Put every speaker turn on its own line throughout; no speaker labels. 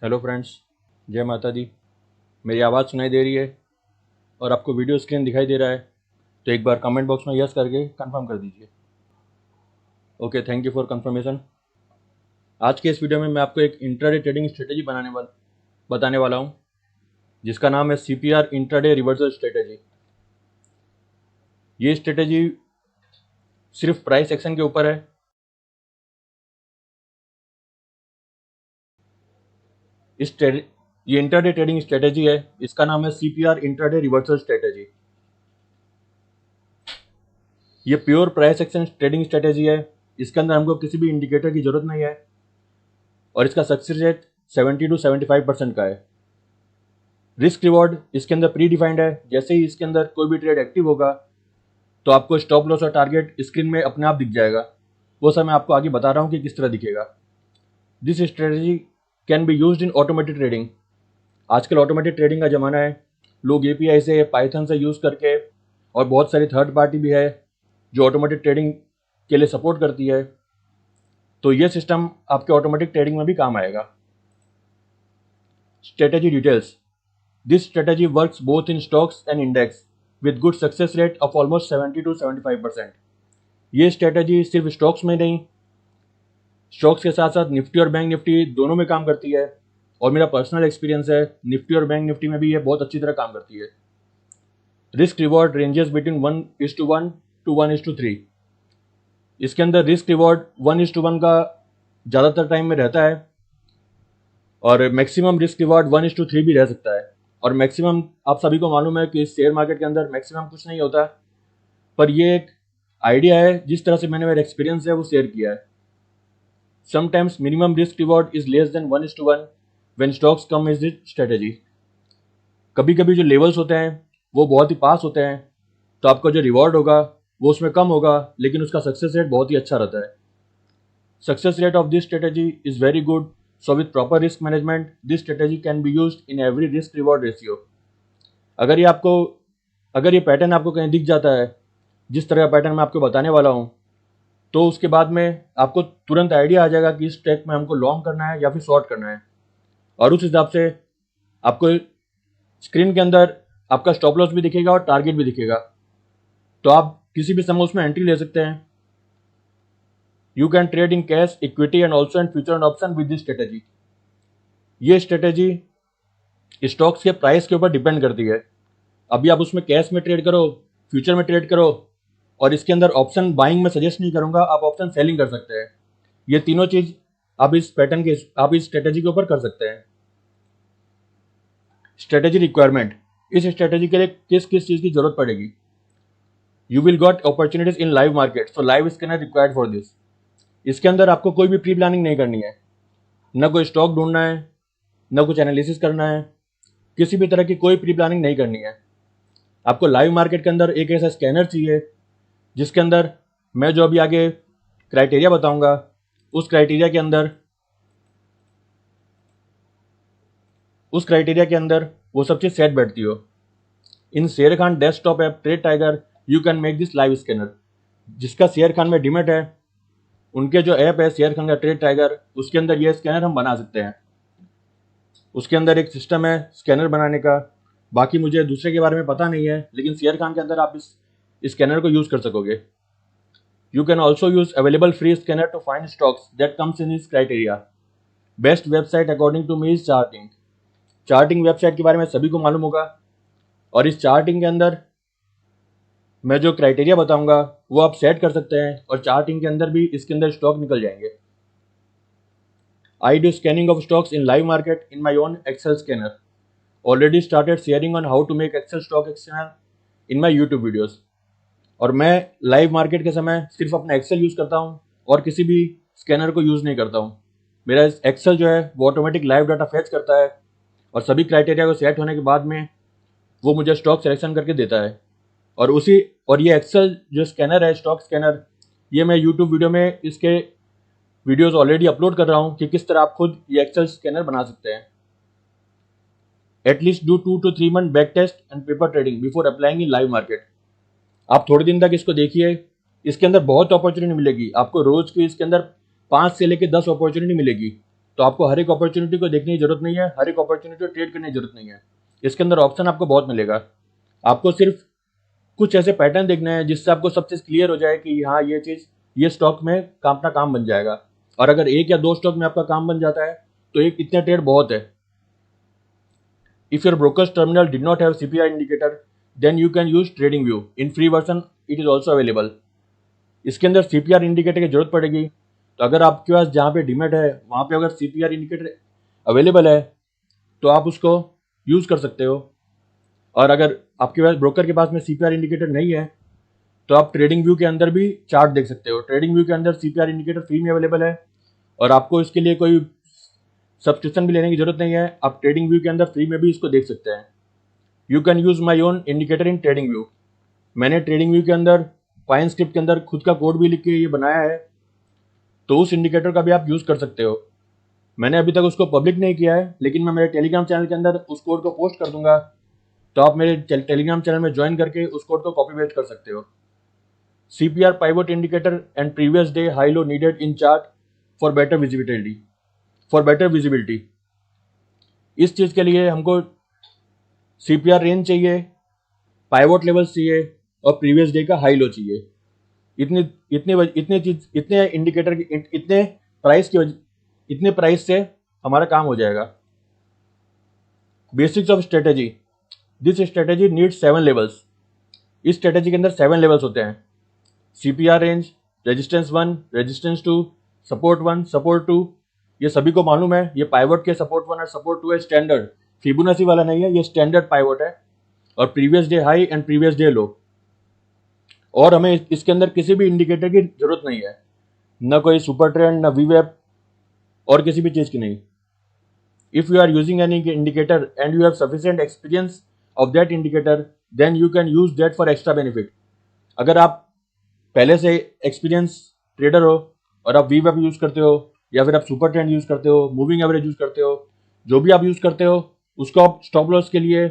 Hello friends, जय माता दी। मेरी आवाज़ सुनाई दे रही है और आपको वीडियो स्क्रीन दिखाई दे रहा है तो एक बार कमेंट बॉक्स में यस करके कंफर्म कर दीजिए। Okay, thank you for confirmation. आज के इस वीडियो में मैं आपको एक इंट्राडे ट्रेडिंग स्ट्रेटेजी बताने वाला हूँ जिसका नाम है CPR इंट्राडे रिवर्सल स्ट्रेटेजी। ये स्ट्रेटेजी सिर्फ प्राइस एक्शन के ऊपर है। ये इंट्राडे ट्रेडिंग स्ट्रेटेजी है, इसका नाम है CPR इंट्राडे रिवर्सल स्ट्रेटेजी। ये pure price action trading strategy है। इसके अंदर हमको किसी भी इंडिकेटर की जरूरत नहीं है और इसका सक्सेस रेट 70 to 75% का है। रिस्क रिवॉर्ड इसके अंदर प्री डिफाइंड है। जैसे ही इसके अंदर कोई भी ट्रेड एक्टिव होगा तो आपको स्टॉप लॉस और टारगेट स्क्रीन में अपने आप दिख जाएगा। वो सब मैं आपको आगे बता रहा हूँ कि किस तरह दिखेगा। This strategy can be used in automated trading. आजकल ऑटोमेटेड ट्रेडिंग का ज़माना है। लोग API से, पाइथन से यूज़ करके, और बहुत सारी थर्ड पार्टी भी है जो ऑटोमेटेड ट्रेडिंग के लिए सपोर्ट करती है, तो ये सिस्टम आपके ऑटोमेटिक ट्रेडिंग में भी काम आएगा। Strategy details. This strategy works both in stocks and index with good success rate of almost 70 to 75%। ये स्ट्रेटेजी सिर्फ स्टॉक्स में नहीं, स्टॉक्स के साथ साथ निफ्टी और बैंक निफ्टी दोनों में काम करती है। और मेरा पर्सनल एक्सपीरियंस है, निफ्टी और बैंक निफ्टी में भी ये बहुत अच्छी तरह काम करती है। Risk reward ranges between 1:1 to 1:3। इसके अंदर रिस्क रिवॉर्ड 1:1 का ज़्यादातर टाइम में रहता है और मैक्सिमम रिस्क रिवॉर्ड 1:3 भी रह सकता है। और मैक्सिमम आप सभी को मालूम है कि शेयर मार्केट के अंदर मैक्सिमम कुछ नहीं होता, पर ये एक आइडिया है। जिस तरह से मैंने मेरा एक्सपीरियंस है वो शेयर किया है। Sometimes minimum risk reward is less than 1:1 when stocks come is this strategy. कभी कभी जो लेवल्स होते हैं वो बहुत ही पास होते हैं, तो आपका जो रिवॉर्ड होगा वो उसमें कम होगा, लेकिन उसका सक्सेस रेट बहुत ही अच्छा रहता है। Success rate of this strategy is very good. So with proper risk management, this strategy can be used in every risk reward ratio। अगर ये पैटर्न आपको कहीं दिख जाता है, जिस तरह का पैटर्न मैं आपको बताने वाला हूँ, तो उसके बाद में आपको तुरंत आइडिया आ जाएगा कि इस ट्रैक में हमको लॉन्ग करना है या फिर शॉर्ट करना है। और उस हिसाब से आपको स्क्रीन के अंदर आपका स्टॉप लॉस भी दिखेगा और टारगेट भी दिखेगा, तो आप किसी भी समय उसमें एंट्री ले सकते हैं। You can trade in cash, equity and also in future and option with this strategy। ये स्ट्रेटेजी स्टॉक्स के प्राइस के ऊपर डिपेंड करती है। अभी आप उसमें कैश में ट्रेड करो, फ्यूचर में ट्रेड करो, और इसके अंदर ऑप्शन बाइंग में सजेस्ट नहीं करूंगा, आप ऑप्शन सेलिंग कर सकते हैं। ये तीनों चीज आप इस स्ट्रेटेजी के ऊपर कर सकते हैं। Strategy requirement. इस स्ट्रेटेजी के लिए किस किस चीज की जरूरत पड़ेगी। You will got opportunities in live market, so live scanner required for this. इसके अंदर आपको कोई भी प्री प्लानिंग नहीं करनी है, न कोई स्टॉक ढूंढना है, न कुछ एनालिसिस करना है, किसी भी तरह की कोई प्री प्लानिंग नहीं करनी है। आपको लाइव मार्केट के अंदर एक ऐसा स्कैनर चाहिए जिसके अंदर मैं जो अभी आगे क्राइटेरिया बताऊंगा, उस क्राइटेरिया के अंदर वो सब चीज सेट बैठती हो। इन शेर Khan desktop app trade tiger you can make this live scanner. जिसका शेर खान में डिमेट है, उनके जो ऐप है शेयर खान का ट्रेड टाइगर, उसके अंदर ये स्कैनर हम बना सकते हैं। उसके अंदर एक सिस्टम है स्कैनर बनाने का। बाकी मुझे दूसरे के बारे में पता नहीं है, लेकिन शेयर खान के अंदर आप इस स्कैनर को यूज कर सकोगे। You can also use available free scanner to find stocks that comes in this criteria. Best website according to me is Chartink. Chartink website के बारे में सभी को मालूम होगा, और इस चार्टिंग के अंदर मैं जो क्राइटेरिया बताऊंगा वो आप सेट कर सकते हैं, और चार्टिंग के अंदर भी इसके अंदर स्टॉक निकल जाएंगे। I do scanning of stocks in live market in my own Excel scanner। Already started sharing on how to make Excel stock scanner in my YouTube videos। और मैं लाइव मार्केट के समय सिर्फ अपना एक्सेल यूज करता हूँ और किसी भी स्कैनर को यूज नहीं करता हूँ। मेरा एक्सेल जो है वो ऑटोमेटिक लाइव डाटा फेच करता है, और सभी क्राइटेरिया को सेट होने के बाद में वो मुझे स्टॉक सिलेक्शन करके देता है। और ये एक्सेल जो स्कैनर है, स्टॉक स्कैनर, ये मैं यूट्यूब वीडियो में इसके वीडियोस ऑलरेडी अपलोड कर रहा हूं कि किस तरह आप खुद ये एक्सेल स्कैनर बना सकते हैं। At least do 2 to 3 month back test and paper trading before applying in live market. आप थोड़े दिन तक इसको देखिए, इसके अंदर बहुत अपॉर्चुनिटी मिलेगी आपको। रोज की इसके अंदर 5 से लेकर 10 अपॉर्चुनिटी मिलेगी। तो आपको हर एक अपॉर्चुनिटी को देखने की जरूरत नहीं है, हर एक अपॉर्चुनिटी को ट्रेड करने की जरूरत नहीं है। इसके अंदर ऑप्शन आपको बहुत मिलेगा। आपको सिर्फ कुछ ऐसे पैटर्न देखने हैं जिससे आपको सब चीज़ क्लियर हो जाए कि हाँ ये चीज़ ये स्टॉक में अपना काम बन जाएगा। और अगर एक या दो स्टॉक में आपका काम बन जाता है तो एक इतने ट्रेड बहुत है। If your broker's terminal did not have CPR indicator then you can use TradingView in free version, it is also available. इसके अंदर CPR इंडिकेटर की जरूरत पड़ेगी, तो अगर आपके पास जहाँ पे डीमेट है वहाँ पे अगर CPR इंडिकेटर अवेलेबल है तो आप उसको यूज़ कर सकते हो। और अगर आपके पास ब्रोकर के पास में CPR इंडिकेटर नहीं है तो आप ट्रेडिंग व्यू के अंदर भी चार्ट देख सकते हो। ट्रेडिंग व्यू के अंदर CPR इंडिकेटर फ्री में अवेलेबल है और आपको इसके लिए कोई सब्सक्रिप्शन भी लेने की जरूरत नहीं है। आप ट्रेडिंग व्यू के अंदर फ्री में भी इसको देख सकते हैं। You can use my own indicator in trading view. मैंने ट्रेडिंग व्यू के अंदर पाइन स्क्रिप्ट के अंदर खुद का कोड भी लिख के ये बनाया है, तो उस इंडिकेटर का भी आप यूज कर सकते हो। मैंने अभी तक उसको पब्लिक नहीं किया है, लेकिन मैं मेरे टेलीग्राम चैनल के अंदर उस कोड को पोस्ट कर दूंगा, तो आप मेरे टेलीग्राम चैनल में ज्वाइन करके उस कोड को कॉपी पेस्ट कर सकते हो। CPR pivot indicator and previous day high low needed in chart for better visibility, for better visibility। इस चीज के लिए हमको CPR रेंज चाहिए, पाइवोट लेवल्स चाहिए और प्रीवियस डे का हाई लो चाहिए। इतने इतने इतने चीज इतने इंडिकेटर इतने प्राइस की इतने प्राइस से हमारा काम हो जाएगा। Basics of strategy, this strategy needs 7 levels. इस स्ट्रेटेजी के अंदर 7 लेवल्स होते हैं। CPR range, resistance 1, resistance 2, support 1, support 2, ये सभी को मालूम है। ये पाइवट के सपोर्ट 1 और सपोर्ट 2 है, स्टैंडर्ड फिबोनाची वाला नहीं है, ये स्टैंडर्ड पाइवट है। और previous day high and previous day लो। और हमें इसके अंदर किसी भी इंडिकेटर की जरूरत नहीं है, न कोई सुपर ट्रेंड, न VWAP और किसी भी चीज की नहीं। If you are using any indicator and you have sufficient experience of that indicator then you can use that for extra benefit. अगर आप पहले से एक्सपीरियंस ट्रेडर हो और आप VWAP यूज करते हो या फिर आप सुपर ट्रेंड यूज करते हो, मूविंग एवरेज यूज करते हो, जो भी आप यूज करते हो उसको आप स्टॉप लॉस के लिए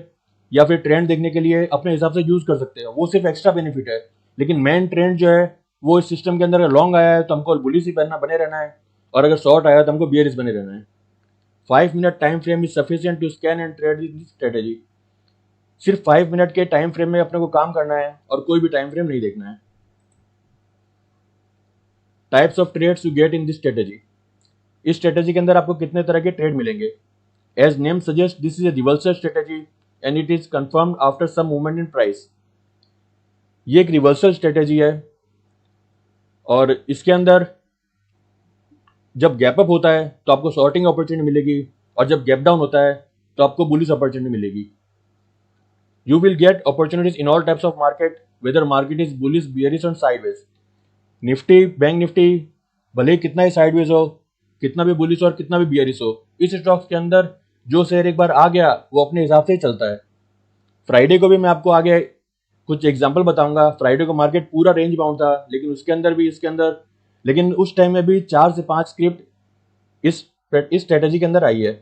या फिर ट्रेंड देखने के लिए अपने हिसाब से यूज कर सकते हो। वो सिर्फ एक्स्ट्रा बेनिफिट है। लेकिन मेन ट्रेंड जो है वो इस सिस्टम के अंदर लॉन्ग आया है तो हमको बुलिश ही बने रहना है, और अगर शॉर्ट आया तो हमको बियरिश बने रहना है। 5 minute time frame is sufficient to scan and trade this strategy. सिर्फ 5 मिनट के टाइम फ्रेम में अपने को काम करना है और कोई भी टाइम फ्रेम नहीं देखना है। Types of trades you get in this strategy. इस स्ट्रेटेजी के अंदर आपको कितने तरह के ट्रेड मिलेंगे। As name suggest this is a reversal strategy and it is confirmed after some movement in price. ये एक रिवर्सल स्ट्रेटेजी है और इसके अंदर जब गैप अप होता है तो आपको शॉर्टिंग अपॉर्चुनिटी मिलेगी और जब गैप डाउन होता है तो आपको बुलिश अपॉर्चुनिटी मिलेगी। You will get opportunities in all types of market whether market is bullish, bearish और साइडवेज। निफ्टी, बैंक निफ्टी भले ही कितना ही साइडवेज हो, कितना भी बुलिश और कितना भी बियरिश हो, इस स्टॉक्स के अंदर जो शेयर एक बार आ गया वो अपने हिसाब से ही चलता है। फ्राइडे को भी मैं आपको आगे कुछ एग्जांपल बताऊंगा। फ्राइडे को मार्केट पूरा रेंज बाउंड था, लेकिन उसके अंदर भी लेकिन उस टाइम में भी 4 से 5 स्क्रिप्ट इस स्ट्रेटेजी के अंदर आई है।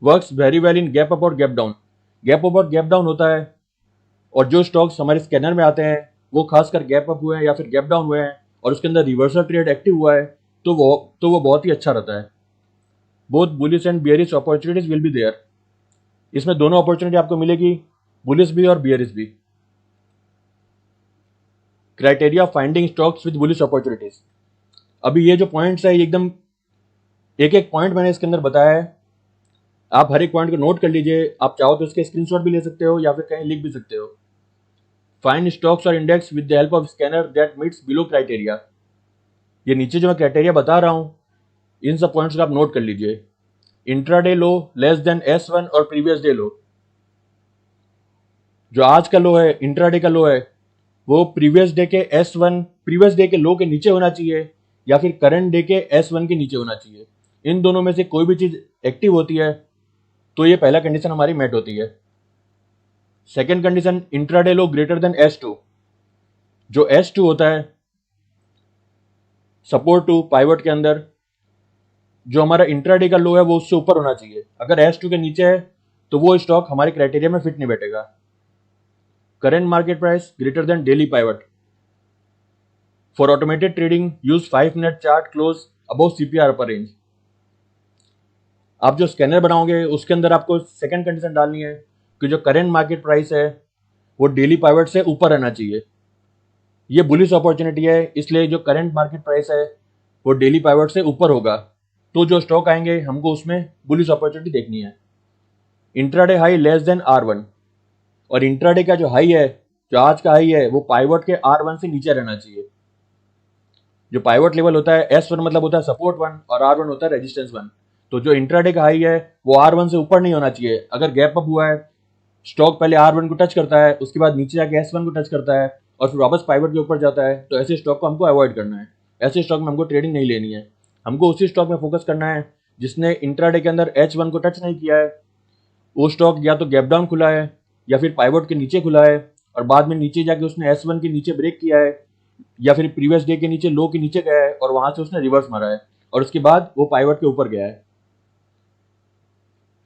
Works very well in gap up और गैप डाउन। गैप अप और गैप डाउन होता है और जो स्टॉक्स हमारे स्कैनर में आते हैं वो खासकर गैप अप हुए हैं या फिर गैप डाउन हुए हैं और उसके अंदर रिवर्सल ट्रेड एक्टिव हुआ है तो वो बहुत ही अच्छा रहता है। Both bullish and bearish opportunities will be there. इसमें दोनों अपॉर्चुनिटी आपको मिलेगी, बुलिश भी और बियरिश भी। Criteria finding stocks with bullish opportunities. अभी ये जो पॉइंट्स है एकदम एक एक पॉइंट मैंने इसके अंदर बताया है, आप हर एक पॉइंट को नोट कर लीजिए। आप चाहो तो इसके स्क्रीनशॉट भी ले सकते हो या फिर कहीं लिख भी सकते हो। फाइंड स्टॉक्स और index with the help of scanner that meets below criteria. ये नीचे जो मैं क्राइटेरिया बता रहा हूं इन सब पॉइंट्स को आप नोट कर लीजिए। इंट्राडे लो लेस देन S1 और प्रीवियस डे लो। जो आज का लो है, इंट्राडे का लो है, वो प्रीवियस डे के S1 प्रीवियस डे के लो के नीचे होना चाहिए या फिर करंट डे के S1 के नीचे होना चाहिए। इन दोनों में से कोई भी चीज एक्टिव होती है तो ये पहला कंडीशन हमारी मेट होती है। सेकेंड कंडीशन, इंट्राडे लो ग्रेटर देन S2। जो S2 होता है सपोर्ट 2 पाइवट के अंदर, जो हमारा इंट्राडे का लो है वो उससे ऊपर होना चाहिए। अगर S2 के नीचे है तो वो स्टॉक हमारे क्राइटेरिया में फिट नहीं बैठेगा। Current market price greater than daily pivot. For automated trading use 5 minute chart close above CPR upper range. आप जो स्कैनर बनाओगे उसके अंदर आपको सेकंड कंडीशन डालनी है कि जो करंट मार्केट प्राइस है वो डेली पाइवट से ऊपर रहना चाहिए। ये बुलिश अपॉर्चुनिटी है, इसलिए जो करंट मार्केट प्राइस है वो डेली पाइवट से ऊपर होगा, तो जो स्टॉक आएंगे हमको उसमें बुलिश अपॉर्चुनिटी देखनी है। Intraday high less then R1, और इंट्राडे का जो हाई है, जो आज का हाई है, वो पाइवट के R1 से नीचे रहना चाहिए। जो पाइवट लेवल होता है S1 मतलब होता है सपोर्ट 1 और R1 होता है रेजिस्टेंस 1। तो जो इंट्राडे का हाई है वो R1 से ऊपर नहीं होना चाहिए। अगर गैप अप हुआ है, स्टॉक पहले R1 को टच करता है, उसके बाद नीचे जाके S1 को टच करता है और फिर वापस पाइवट के ऊपर जाता है, तो ऐसे स्टॉक को हमको अवॉइड करना है। ऐसे स्टॉक में हमको ट्रेडिंग नहीं लेनी है। हमको उसी स्टॉक में फोकस करना है जिसने इंट्राडे के अंदर H1 को टच नहीं किया है। वो स्टॉक या तो गैप डाउन खुला है या फिर पाइवट के नीचे खुला है और बाद में नीचे जाके उसने S1 के नीचे ब्रेक किया है, या फिर प्रीवियस डे के नीचे लो के नीचे गया है और वहां से उसने रिवर्स मारा है और उसके बाद वो पाइवट के ऊपर गया है।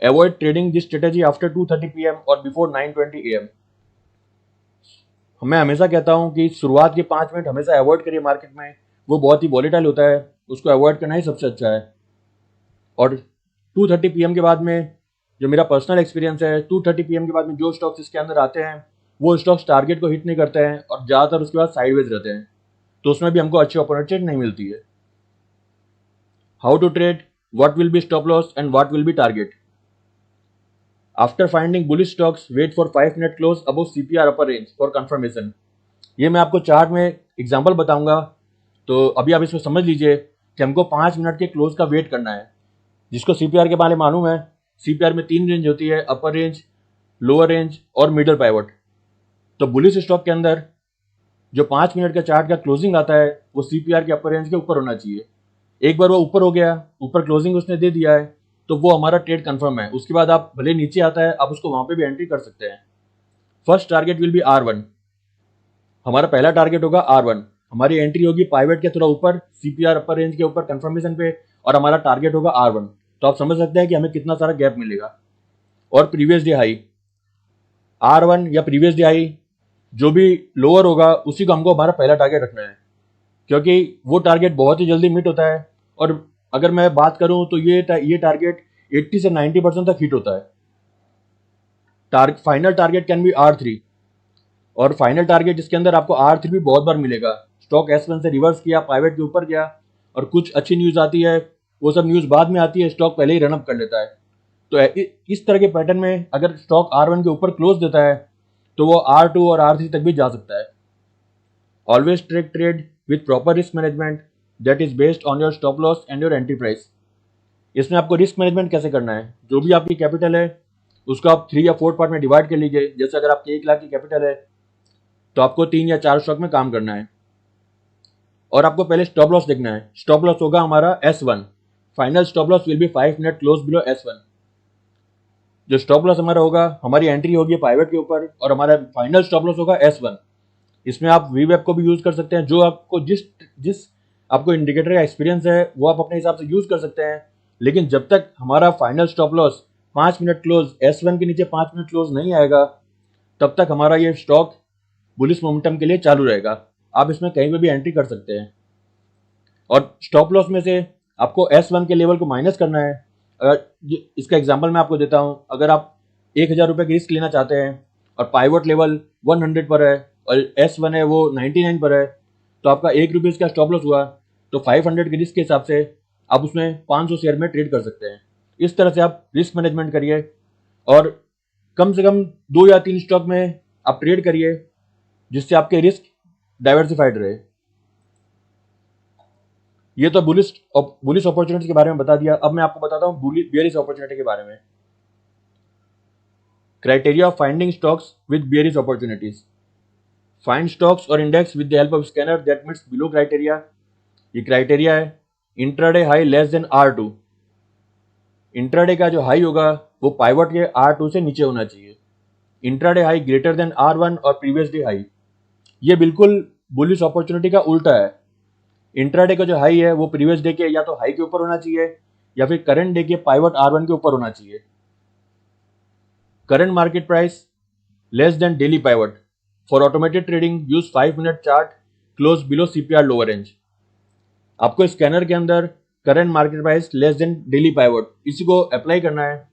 Avoid trading this strategy after 2:30 PM और बिफोर 9:20 AM। मैं हमेशा कहता हूं कि शुरुआत के 5 मिनट हमेशा अवॉइड करिए मार्केट में, वो बहुत ही वॉलेटाइल होता है, उसको अवॉइड करना ही सबसे अच्छा है। और 2:30 PM के बाद में, जो मेरा पर्सनल एक्सपीरियंस है, 2:30 PM के बाद में जो स्टॉक्स इसके अंदर आते हैं वो स्टॉक्स टारगेट को हिट नहीं करते हैं और ज़्यादातर उसके बाद साइडवेज रहते हैं, तो उसमें भी हमको अच्छी अपॉर्चुनिटी नहीं मिलती है। How to trade, what will be stop loss and what will be target. After finding bullish stocks, wait for 5 minute close above CPR upper range for confirmation. ये मैं आपको चार्ट में एग्जांपल बताऊंगा, तो अभी आप इसमें समझ लीजिए कि हमको 5 मिनट के क्लोज का वेट करना है। जिसको CPR के बारे में मालूम है, CPR में 3 रेंज होती है, अपर रेंज, लोअर रेंज और मिडल पाइवट। तो बुलिश स्टॉक के अंदर जो 5 मिनट का चार्ट का क्लोजिंग आता है वो CPR के अपर रेंज के ऊपर होना चाहिए। एक बार वो ऊपर हो गया, ऊपर क्लोजिंग उसने दे दिया है, तो वो हमारा ट्रेड कंफर्म है। उसके बाद आप भले नीचे आता है, आप उसको वहां पे भी एंट्री कर सकते हैं। First target will be R1। हमारा पहला टारगेट होगा R1। हमारी एंट्री होगी पाइवट के थोड़ा ऊपर, CPR अपर रेंज के ऊपर कंफर्मेशन पे, और हमारा टारगेट होगा R1। तो आप समझ सकते हैं कि हमें कितना सारा गैप मिलेगा। और प्रीवियस डे हाई, R1 या प्रीवियस डे हाई जो भी लोअर होगा उसी को हमको हमारा पहला टारगेट रखना है, क्योंकि वो टारगेट बहुत ही जल्दी मीट होता है। और अगर मैं बात करूं तो ये टारगेट 80 से 90% तक हिट होता है। Final target can B R3, और फाइनल टारगेट जिसके अंदर आपको R3 भी बहुत बार मिलेगा। स्टॉक S1 से रिवर्स किया, पाइवट के ऊपर गया और कुछ अच्छी न्यूज आती है, वो सब न्यूज बाद में आती है, स्टॉक पहले ही रनअप कर लेता है। तो इस तरह के पैटर्न में अगर स्टॉक R1 के ऊपर क्लोज देता है तो वो R2 और R3 तक भी जा सकता है। Always trade with proper risk management that is based on your stop loss and your entry price. इसमें आपको रिस्क मैनेजमेंट कैसे करना है, जो भी आपकी कैपिटल है उसको आप 3 या 4 पार्ट में डिवाइड कर लीजिए। जैसे अगर आपकी 1 लाख की कैपिटल है तो आपको 3 या 4 स्टॉक में काम करना है, और आपको पहले स्टॉप लॉस देखना है। स्टॉप लॉस होगा हमारा S1। Final stop loss will be 5 minute close below S1। जो स्टॉप लॉस हमारा होगा, हमारी एंट्री होगी पाइवट के ऊपर और हमारा फाइनल स्टॉप लॉस होगा S1। इसमें आप VWAP को भी यूज कर सकते हैं, जो आपको जिस आपको इंडिकेटर का एक्सपीरियंस है वो आप अपने हिसाब से यूज कर सकते हैं। लेकिन जब तक हमारा final stop loss 5 minute close S1 के नीचे 5 मिनट क्लोज नहीं आएगा, तब तक हमारा ये स्टॉक बुलिश मोमेंटम के लिए चालू रहेगा। आप इसमें कहीं पे भी एंट्री कर सकते हैं। और स्टॉप लॉस में से आपको S1 के लेवल को माइनस करना है। अगर इसका एग्जांपल मैं आपको देता हूं, अगर आप 1000 रुपये की रिस्क लेना चाहते हैं और पाइवट लेवल 100 पर है और S1 है वो 99 पर है, तो आपका 1 रुपीज़ का स्टॉप लॉस हुआ, तो 500 के रिस्क के हिसाब से आप उसमें 500 शेयर में ट्रेड कर सकते हैं। इस तरह से आप रिस्क मैनेजमेंट करिए और कम से कम 2 या 3 स्टॉक में आप ट्रेड करिए, जिससे आपके रिस्क डाइवर्सिफाइड रहे। ये तो बुलिश अपॉर्चुनिटी के बारे में बता दिया। अब मैं आपको बताता हूँ बेयरिश अपॉर्चुनिटी के बारे में। Criteria of finding stocks with bearish opportunities. Find stocks और index with the help of scanner that meets below criteria. ये क्राइटेरिया है intraday high less than R2। Intraday का जो हाई होगा वो पाइवट के R2 से नीचे होना चाहिए। Intraday high greater than R1 और प्रीवियस डे हाई। ये बिल्कुल बुलिश अपॉर्चुनिटी का उल्टा है। इंट्राडे का जो हाई है वो प्रीवियस डे के या तो हाई के ऊपर होना चाहिए या फिर करंट डे के पाइवट R1 के ऊपर होना चाहिए। Current market price less than daily pivot. For automated trading use 5 minute chart close below CPR lower range. आपको स्कैनर के अंदर current market price less than daily pivot, इसी को अप्लाई करना है।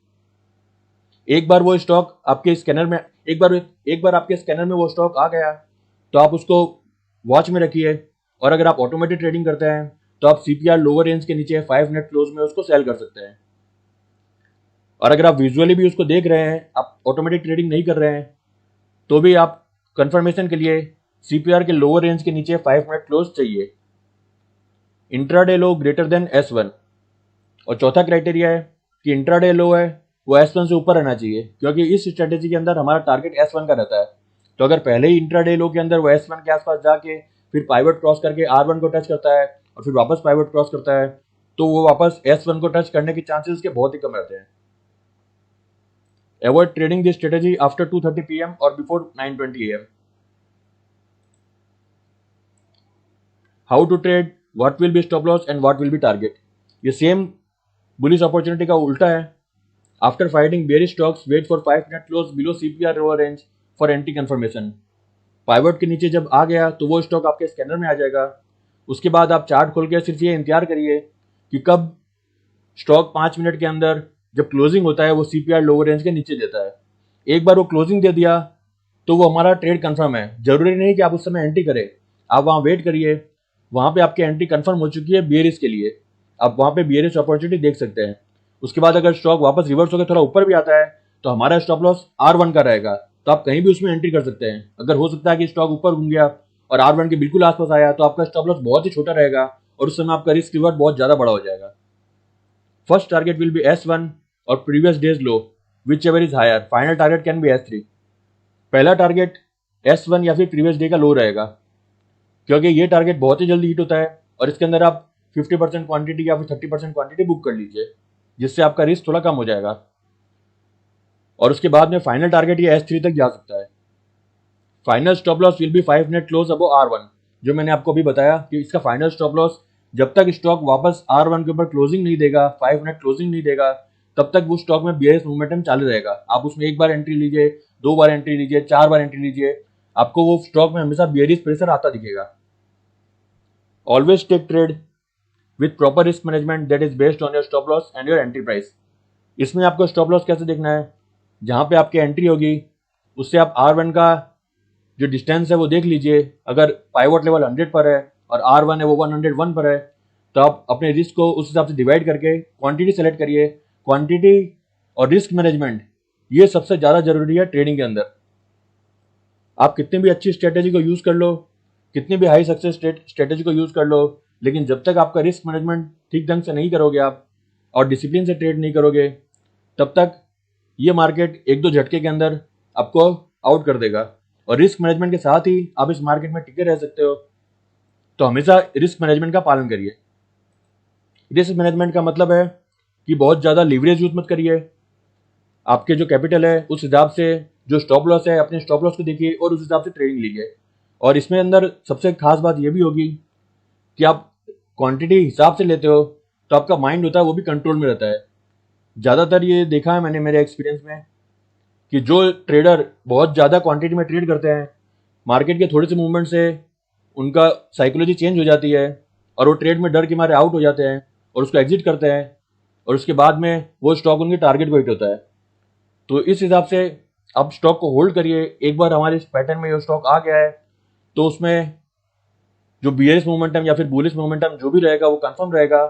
एक बार वो स्टॉक आपके स्कैनर में एक बार आपके स्कैनर में वो स्टॉक आ गया तो आप उसको वॉच में रखिए। और अगर आप ऑटोमेटिक ट्रेडिंग करते हैं तो आप सीपीआर लोअर रेंज के नीचे 5 मिनट क्लोज में उसको सेल कर सकते हैं। और अगर आप विजुअली भी उसको देख रहे हैं, आप ऑटोमेटिक ट्रेडिंग नहीं कर रहे हैं, तो भी आप कंफर्मेशन के लिए सीपीआर के लोअर रेंज के नीचे 5 मिनट क्लोज चाहिए। इंट्राडे लो ग्रेटर देन S1। और चौथा क्राइटेरिया है कि इंट्राडे लो है वो S1 से ऊपर रहना चाहिए, क्योंकि इस स्ट्रेटेजी के अंदर हमारा टारगेट S1 का रहता है। तो अगर पहले ही इंट्राडे लो के अंदर वो S1 के आसपास जाके फिर पाइवट क्रॉस करके R1 को टच करता है और फिर वापस पाइवट क्रॉस करता है, तो वो वापस S1 को टच करने के चांसेस उसके बहुत ही कम रहते हैं। Avoid trading this strategy after 2:30 PM or before 9:20 AM. How to trade, what will be stop loss and what will be target. ये सेम बुलिश अपॉर्चुनिटी का उल्टा है। After finding bearish stocks, wait for 5 minute close below CPR lower range for entry confirmation. Pivot के नीचे जब आ गया तो वो स्टॉक आपके स्कैनर में आ जाएगा। उसके बाद आप चार्ट खोल के सिर्फ ये इंतजार करिए कि कब स्टॉक 5 मिनट के अंदर जब क्लोजिंग होता है वो सीपीआर लोअर रेंज के नीचे देता है। एक बार वो क्लोजिंग दे दिया तो वो हमारा ट्रेड कंफर्म है। जरूरी नहीं कि आप उस समय एंट्री करें, आप वहाँ वेट करिए। वहाँ पे आपकी एंट्री कंफर्म हो चुकी है बियरिश के लिए, आप वहाँ पे बियरिश अपॉर्चुनिटी देख सकते हैं। उसके बाद अगर स्टॉक वापस रिवर्स होकर थोड़ा ऊपर भी आता है तो हमारा स्टॉप लॉस R1 का रहेगा, तो आप कहीं भी उसमें एंट्री कर सकते हैं। अगर हो सकता है कि स्टॉक ऊपर घूम गया और R1 के बिल्कुल आसपास आया तो आपका स्टॉप लॉस बहुत ही छोटा रहेगा और उस समय आपका रिस्क रिवॉर्ड बहुत ज्यादा बड़ा हो जाएगा। First target will be S1 और previous day's low, whichever is higher. Final target can be S3। पहला टारगेट S1 या फिर प्रीवियस डे का लो रहेगा, क्योंकि ये टारगेट बहुत ही जल्दी हिट होता है और इसके अंदर आप 50% क्वांटिटी या फिर 30% क्वांटिटी बुक कर लीजिए, जिससे आपका रिस्क थोड़ा कम हो जाएगा। और उसके बाद में फाइनल टारगेट ये S3 तक जा सकता है। Final stop loss will be 5 minute close above R1, जो मैंने आपको अभी बताया कि इसका फाइनल स्टॉप लॉस जब तक स्टॉक वापस R1 के ऊपर क्लोजिंग नहीं देगा, 5 मिनट क्लोजिंग नहीं देगा, तब तक वो स्टॉक में बियरिश मोमेंटम चालू रहेगा। आप उसमें एक बार एंट्री लीजिए, 2 बार एंट्री लीजिए, 4 बार एंट्री लीजिए, आपको वो स्टॉक में हमेशा बियरिश प्रेशर आता दिखेगा। Always take trade with proper risk management that is based on your stop loss and your entry price. इसमें आपको स्टॉप लॉस कैसे देखना है, जहां पे आपकी एंट्री होगी उससे आप R1 का जो डिस्टेंस है वो देख लीजिए। अगर पाइवट लेवल 100 पर है और R1 है वो 101 पर है, तो आप अपने रिस्क को उस हिसाब से डिवाइड करके क्वांटिटी सेलेक्ट करिए। क्वांटिटी और रिस्क मैनेजमेंट ये सबसे ज़्यादा जरूरी है ट्रेडिंग के अंदर। आप कितनी भी अच्छी स्ट्रेटेजी को यूज़ कर लो, कितनी भी हाई सक्सेस स्ट्रेटेजी को यूज़ कर लो, लेकिन जब तक आपका रिस्क मैनेजमेंट ठीक ढंग से नहीं करोगे आप और डिसिप्लिन से ट्रेड नहीं करोगे, तब तक ये मार्केट एक दो झटके के अंदर आपको आउट कर देगा। और रिस्क मैनेजमेंट के साथ ही आप इस मार्केट में टिके रह सकते हो। तो हमेशा रिस्क मैनेजमेंट का पालन करिए। रिस्क मैनेजमेंट का मतलब है कि बहुत ज़्यादा लीवरेज यूज मत करिए। आपके जो कैपिटल है उस हिसाब से जो स्टॉप लॉस है अपने स्टॉप लॉस को देखिए और उस हिसाब से ट्रेडिंग लीजिए। और इसमें अंदर सबसे खास बात यह भी होगी कि आप क्वांटिटी हिसाब से लेते हो तो आपका माइंड होता है वो भी कंट्रोल में रहता है। ज़्यादातर ये देखा है मैंने मेरे एक्सपीरियंस में कि जो ट्रेडर बहुत ज़्यादा क्वांटिटी में ट्रेड करते हैं, मार्केट के थोड़े से मूवमेंट से उनका साइकोलॉजी चेंज हो जाती है और वो ट्रेड में डर के मारे आउट हो जाते हैं और उसको एग्जिट करते हैं और उसके बाद में वो स्टॉक उनके टारगेट को हिट होता है। तो इस हिसाब से आप स्टॉक को होल्ड करिए। एक बार हमारे इस पैटर्न में ये स्टॉक आ गया है तो उसमें जो बियरिश मोमेंटम या फिर बुलिश मोमेंटम जो भी रहेगा वो कंफर्म रहेगा।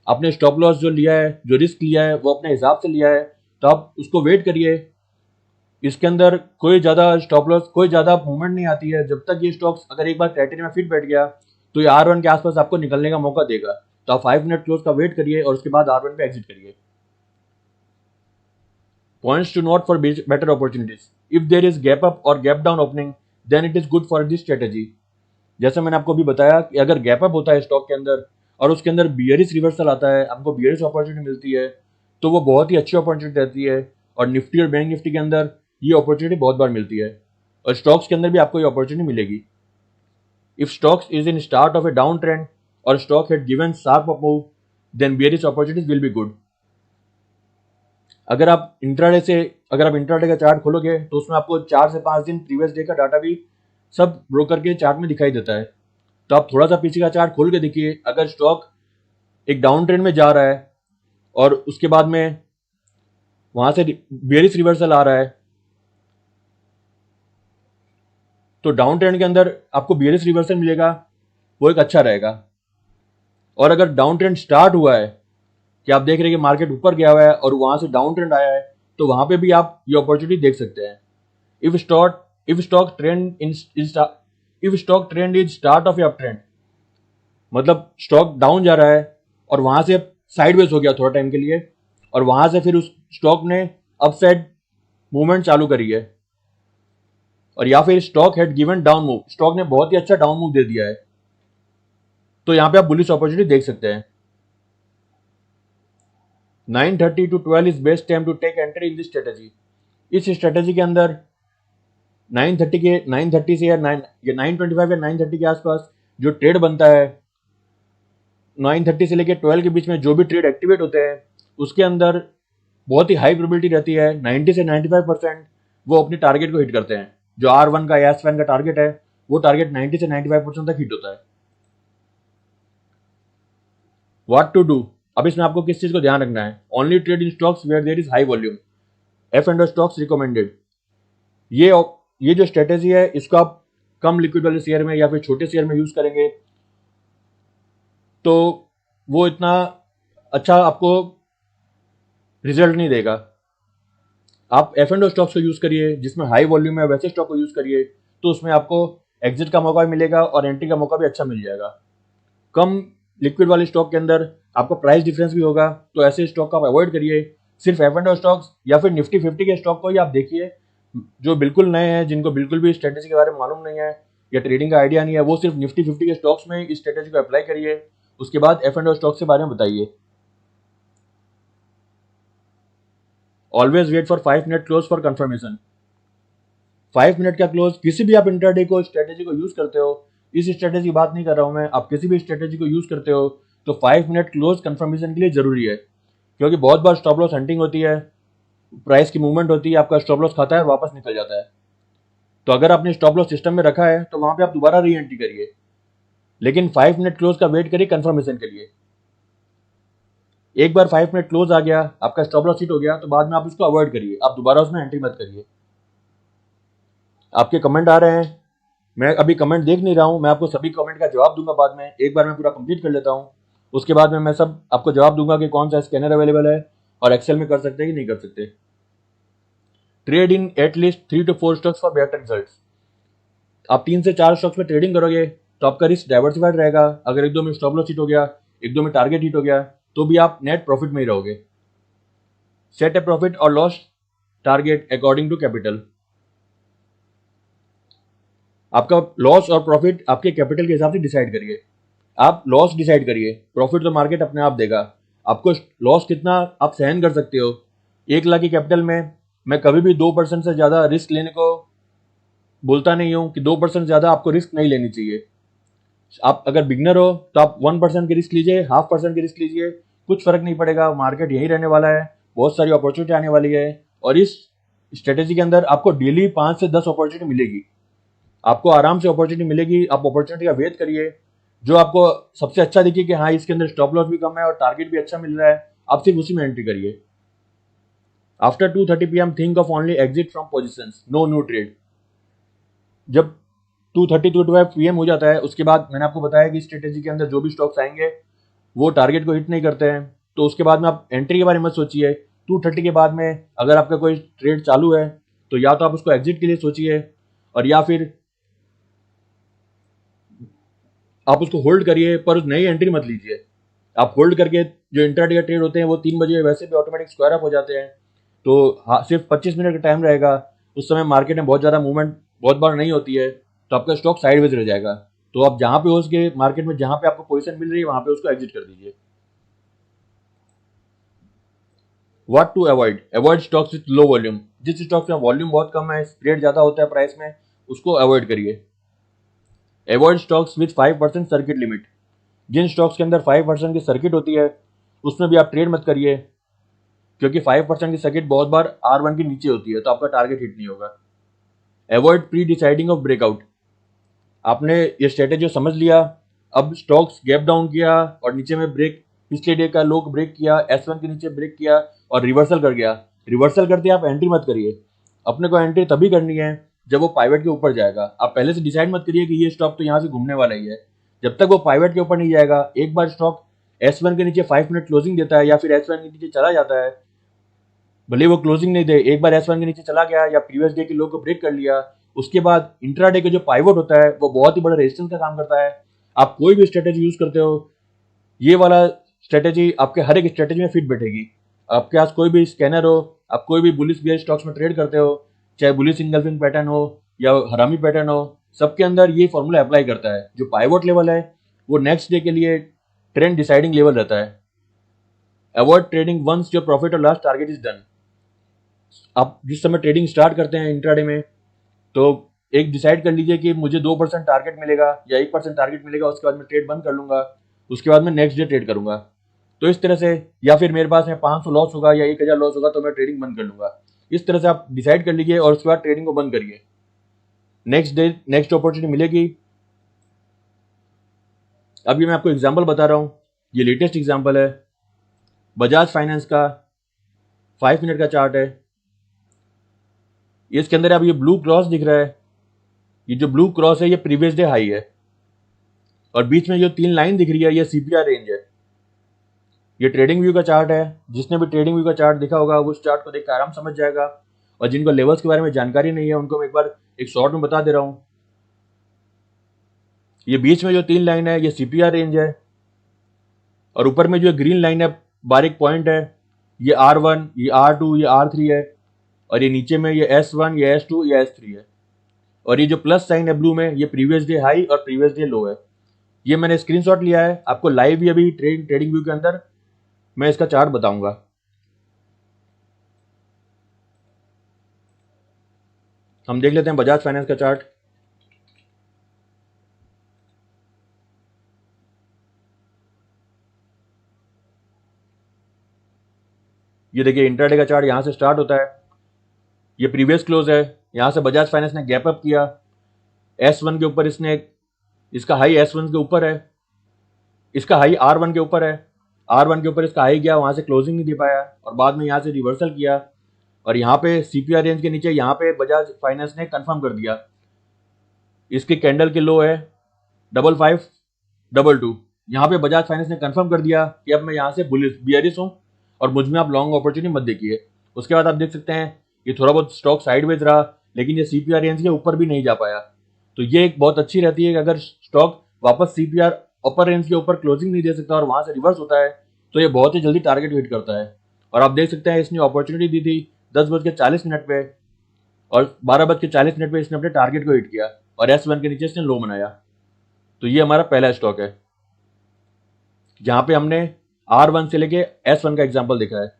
आपने स्टॉप लॉस जो लिया है, जो रिस्क लिया है, वो अपने हिसाब से लिया है, तो आप उसको वेट करिए। इसके अंदर कोई ज़्यादा स्टॉप लॉस, कोई ज़्यादा मूवमेंट नहीं आती है। जब तक ये स्टॉक्स अगर एक बार क्राइटेरिया में फिट बैठ गया तो ये R1 के आसपास आपको निकलने का मौका देगा। तो आप 5 मिनट क्लोज का वेट करिए और उसके बाद R1 पे एग्जिट करिए। Points to note for better opportunities, if there is gap up और gap down opening then it is good for this strategy. जैसे मैंने आपको अभी बताया कि अगर गैप अप होता है स्टॉक के अंदर और उसके अंदर बियरिश रिवर्सल आता है, आपको बियरिश अपॉर्चुनिटी मिलती है, तो वो बहुत ही अच्छी अपॉर्चुनिटी रहती है। और निफ्टी और बैंक निफ्टी के अंदर ये अपॉर्चुनिटी बहुत बार मिलती है और स्टॉक्स के अंदर भी आपको ये अपॉर्चुनिटी मिलेगी। If stocks is in start of a down trend और stock had given sharp up move then bearish opportunities will be good. अगर आप इंट्राडे का चार्ट खोलोगे तो उसमें आपको 4 से 5 दिन प्रीवियस डे का डाटा भी सब ब्रोकर के चार्ट में दिखाई देता है। तो आप थोड़ा सा पीछे का चार्ट खोल के देखिए, अगर स्टॉक एक डाउन ट्रेंड में जा रहा है और उसके बाद में वहां से बेयरिश रिवर्सल आ रहा है, तो डाउन ट्रेंड के अंदर आपको बेयरिश रिवर्सल मिलेगा, वो एक अच्छा रहेगा। और अगर डाउन ट्रेंड स्टार्ट हुआ है कि आप देख रहे हैं कि मार्केट ऊपर गया हुआ है और वहां से डाउन ट्रेंड आया है, तो वहां पे भी आप ये अपॉर्चुनिटी देख सकते हैं। If stock trend if stock trend is start of up trend, मतलब स्टॉक डाउन जा रहा है और वहां से साइडवेज हो गया थोड़ा टाइम के लिए, और वहां से फिर उस स्टॉक ने अपसाइड मूवमेंट चालू करी है, और या फिर stock had given down move, stock ने बहुत ही अच्छा डाउन मूव दे दिया है, तो यहां पे आप बुलिश अपॉर्चुनिटी देख सकते हैं। 9:30 to 12 is best time to take entry in this strategy. इस स्ट्रेटेजी के अंदर 9:30 से या 9:25 या 9:30 के आसपास जो ट्रेड बनता है, 9:30 से लेकर 12 के बीच में जो भी ट्रेड एक्टिवेट होते हैं, उसके अंदर बहुत ही हाई प्रोबेबिलिटी रहती है, 90 से 95% वो अपनी टारगेट को हिट करते हैं। जो R1 का या S1 का टारगेट है, वो टारगेट 90 से 95% तक हिट होता है। व्हाट टू डू, अब इसमें आपको किस चीज को ध्यान रखना है। Only trade in stocks where there is high volume, F and stocks recommended. ये जो स्ट्रेटेजी है, इसको आप कम लिक्विड वाले शेयर में या फिर छोटे शेयर में यूज करेंगे तो वो इतना अच्छा आपको रिजल्ट नहीं देगा। आप एफ एंड स्टॉक्स को यूज करिए जिसमें हाई वॉल्यूम है, वैसे स्टॉक को यूज करिए, तो उसमें आपको एग्जिट का मौका भी मिलेगा और एंट्री का मौका भी अच्छा मिल जाएगा। कम लिक्विड वाले स्टॉक के अंदर आपको प्राइस डिफरेंस भी होगा, तो ऐसे स्टॉक को आप अवॉइड करिए। सिर्फ एफ एंड स्टॉक्स या फिर निफ्टी 50 के स्टॉक को ही आप देखिए। जो बिल्कुल नए हैं, जिनको बिल्कुल भी स्ट्रेटेजी के बारे में मालूम नहीं है या ट्रेडिंग का आइडिया नहीं है, वो सिर्फ निफ्टी 50 के स्टॉक्स में इस स्ट्रेटेजी को अप्लाई करिए। उसके बाद एफ एंड स्टॉक्स के बारे में बताइए। Always wait for 5 minute close for confirmation. 5 minute का क्लोज, किसी भी आप इंटरडे को स्ट्रेटेजी को यूज करते हो, इस स्ट्रेटेजी की बात नहीं कर रहा हूं मैं, आप किसी भी स्ट्रेटेजी को यूज करते हो तो 5 मिनट क्लोज कंफर्मेशन के लिए जरूरी है। क्योंकि बहुत बार स्टॉप लॉस हंटिंग होती है, प्राइस की मूवमेंट होती है, आपका स्टॉप लॉस खाता है और वापस निकल जाता है। तो अगर आपने स्टॉप लॉस सिस्टम में रखा है तो वहां पे आप दोबारा री एंट्री करिए, लेकिन 5 मिनट क्लोज का वेट करिए कंफर्मेशन के लिए। एक बार 5 मिनट क्लोज आ गया, आपका स्टॉप लॉस हिट हो गया, तो बाद में आप इसको अवॉइड करिए, आप दोबारा उसमें एंट्री मत करिए। आपके कमेंट आ रहे हैं, मैं अभी कमेंट देख नहीं रहा हूं, मैं आपको सभी कमेंट का जवाब दूंगा बाद में। एक बार मैं पूरा कंप्लीट कर लेता हूं, उसके बाद में मैं सब आपको जवाब दूंगा कि कौन सा स्कैनर अवेलेबल है और एक्सेल में कर सकते हैं कि नहीं कर सकते। Trade in at least 3 to 4 stocks for better results. आप 3 से 4 स्टॉक्स में ट्रेडिंग करोगे तो आपका रिस्क डाइवर्सिफाइड रहेगा। अगर एक दो में स्टॉप लॉस हिट हो गया, एक दो में टारगेट हिट हो गया, तो भी आप नेट प्रॉफिट में ही रहोगे। सेट ए प्रॉफिट और loss target according to capital. आपका लॉस और प्रॉफिट आपके कैपिटल के हिसाब से डिसाइड करिए। आप लॉस डिसाइड करिए, प्रॉफिट तो मार्केट अपने आप देगा। आपको लॉस कितना आप सहन कर सकते हो। 1 लाख की कैपिटल में मैं कभी भी 2% से ज्यादा रिस्क लेने को बोलता नहीं हूं कि 2% ज्यादा आपको रिस्क नहीं लेनी चाहिए। आप अगर बिगनर हो तो आप 1% की रिस्क लीजिए, 0.5% की रिस्क लीजिए, कुछ फर्क नहीं पड़ेगा। मार्केट यही रहने वाला है, बहुत सारी अपॉर्चुनिटी आने वाली है, और इस स्ट्रेटेजी के अंदर आपको डेली 5 से 10 अपॉर्चुनिटी मिलेगी। आपको आराम से अपॉर्चुनिटी मिलेगी, आप अपॉर्चुनिटी का वेट करिए। जो आपको सबसे अच्छा दिखे कि हाँ इसके अंदर स्टॉप लॉस भी कम है और टारगेट भी अच्छा मिल रहा है, आप सिर्फ उसी में एंट्री करिए। After 2:30 PM think of only exit from positions, no new trade. जब 2:30 to 12 PM हो जाता है, उसके बाद मैंने आपको बताया कि स्ट्रेटेजी के अंदर जो भी स्टॉक्स आएंगे वो टारगेट को हिट नहीं करते हैं, तो उसके बाद में आप एंट्री के बारे में मत सोचिए। 2:30 के बाद में अगर आपका कोई ट्रेड चालू है तो या तो आप उसको एग्जिट के लिए सोचिए, और या फिर आप उसको होल्ड करिए, पर उस नई एंट्री मत लीजिए। आप होल्ड करके जो इंट्राडे का ट्रेड होते हैं वो 3 बजे वैसे भी ऑटोमेटिक स्क्वायर अप हो जाते हैं, तो हाँ सिर्फ 25 मिनट का टाइम रहेगा। उस समय मार्केट में बहुत ज़्यादा मूवमेंट बहुत बार नहीं होती है, तो आपका स्टॉक साइडवेज रह जाएगा। तो आप जहां पे हो उसके मार्केट में जहां पे आपको पोजीशन मिल रही है वहां पे उसको एग्जिट कर दीजिए। What to avoid, avoid stocks with low volume. जिस स्टॉक में वॉल्यूम बहुत कम है, स्प्रेड ज्यादा होता है प्राइस में, उसको अवॉइड करिए। Avoid stocks with 5% circuit limit. जिन स्टॉक्स के अंदर 5% की सर्किट होती है उसमें भी आप ट्रेड मत करिए, क्योंकि 5% की सर्किट बहुत बार R1 के नीचे होती है, तो आपका टारगेट हिट नहीं होगा। Avoid pre deciding of breakout. आपने ये स्ट्रेटेजी समझ लिया, अब स्टॉक्स गैप डाउन किया और नीचे में ब्रेक पिछले डे का लो को ब्रेक किया, S1 के नीचे ब्रेक किया और रिवर्सल कर गया। रिवर्सल करते आप एंट्री मत करिए, अपने को एंट्री तभी करनी है जब वो पाइवट के ऊपर जाएगा। आप पहले से डिसाइड मत करिए कि ये स्टॉक तो यहाँ से घूमने वाला ही है। जब तक वो पाइवट के ऊपर नहीं जाएगा, एक बार स्टॉक S1 के नीचे 5 मिनट क्लोजिंग देता है या फिर S1 के नीचे चला जाता है, भले वो क्लोजिंग नहीं दे, एक बार S1 के नीचे चला गया या प्रीवियस डे के लो को ब्रेक कर लिया, उसके बाद इंट्राडे का जो पाइवट होता है वो बहुत ही बड़ा रेजिस्टेंस का काम करता है। आप कोई भी स्ट्रेटेजी यूज करते हो, ये वाला स्ट्रेटेजी आपके हर एक स्ट्रेटेजी में फिट बैठेगी। आपके पास कोई भी स्कैनर हो, आप कोई भी बुलिश बियर स्टॉक्स में ट्रेड करते हो, चाहे बुलिश इंगल्फिंग पैटर्न हो या हरामी पैटर्न हो, सबके अंदर ये फॉर्मूला अप्लाई करता है। जो पाइवट लेवल है वो नेक्स्ट डे के लिए ट्रेंड डिसाइडिंग लेवल रहता है। Avoid trading once your profit और लॉस टारगेट इज डन। आप जिस समय ट्रेडिंग स्टार्ट करते हैं इंट्राडे में, तो एक डिसाइड कर लीजिए कि मुझे 2% टारगेट मिलेगा या 1% टारगेट मिलेगा, उसके बाद मैं ट्रेड बंद कर लूंगा, उसके बाद मैं नेक्स्ट डे ट्रेड करूंगा। तो इस तरह से, या फिर मेरे पास में 500 लॉस होगा या 1000 लॉस होगा तो मैं ट्रेडिंग बंद कर लूंगा। इस तरह से आप डिसाइड कर लीजिए और उसके बाद ट्रेडिंग को बंद करिए। नेक्स्ट डे नेक्स्ट अपॉर्चुनिटी मिलेगी। अभी मैं आपको एग्जाम्पल बता रहा हूँ, ये लेटेस्ट एग्जाम्पल है बजाज फाइनेंस का 5 मिनट का चार्ट है। इसके अंदर अब ये ब्लू क्रॉस दिख रहा है, ये जो ब्लू क्रॉस है ये प्रीवियस डे हाई है, और बीच में जो 3 लाइन दिख रही है ये सीपीआर रेंज है। ये ट्रेडिंग व्यू का चार्ट है, जिसने भी ट्रेडिंग व्यू का चार्ट देखा होगा वो उस चार्ट को देख कर आराम समझ जाएगा। और जिनको लेवल्स के बारे में जानकारी नहीं है उनको मैं एक बार एक शॉर्ट में बता दे रहा हूँ। ये बीच में जो 3 लाइन है ये सीपीआर रेंज है, और ऊपर में जो ग्रीन लाइन है बारीक पॉइंट है, ये R1, ये R2, ये R3 है, और ये नीचे में ये S1, ये S2, ये S3 है, और ये जो प्लस साइन है ब्लू में ये प्रीवियस डे हाई और प्रीवियस डे लो है। ये मैंने स्क्रीनशॉट लिया है, आपको लाइव ही अभी ट्रेडिंग व्यू के अंदर मैं इसका चार्ट बताऊंगा। हम देख लेते हैं बजाज फाइनेंस का चार्ट। ये देखिए इंट्राडे का चार्ट यहां से स्टार्ट होता है, ये प्रीवियस क्लोज है, यहां से बजाज फाइनेंस ने गैप अप किया, S1 के ऊपर इसने, इसका हाई S1 के ऊपर है, इसका हाई R1 के ऊपर है, R1 के ऊपर इसका हाई गया, वहां से क्लोजिंग नहीं दे पाया और बाद में यहां से रिवर्सल किया, और यहाँ पे सीपीआर रेंज के नीचे यहाँ पे बजाज फाइनेंस ने कंफर्म कर दिया। इसके कैंडल के लो है 5522, यहाँ पे बजाज फाइनेंस ने कंफर्म कर दिया कि अब मैं यहाँ से बुलिश बियरिश हूँ और मुझ में आप लॉन्ग अपॉर्चुनिटी मत देखिए। उसके बाद आप देख सकते हैं ये थोड़ा बहुत स्टॉक साइडवेज रहा, लेकिन ये सीपीआर रेंज के ऊपर भी नहीं जा पाया। तो ये एक बहुत अच्छी रहती है कि अगर स्टॉक वापस सीपीआर अपर रेंज के ऊपर क्लोजिंग नहीं दे सकता और वहां से रिवर्स होता है तो ये बहुत ही जल्दी टारगेट हिट करता है। और आप देख सकते हैं इसने अपॉर्चुनिटी दी थी 10:40 पे, और 12:40 पे इसने अपने टारगेट को हिट किया और S1 के नीचे इसने लो बनाया। तो ये हमारा पहला स्टॉक है जहां पे हमने R1 से लेके S1 का एग्जांपल देखा है।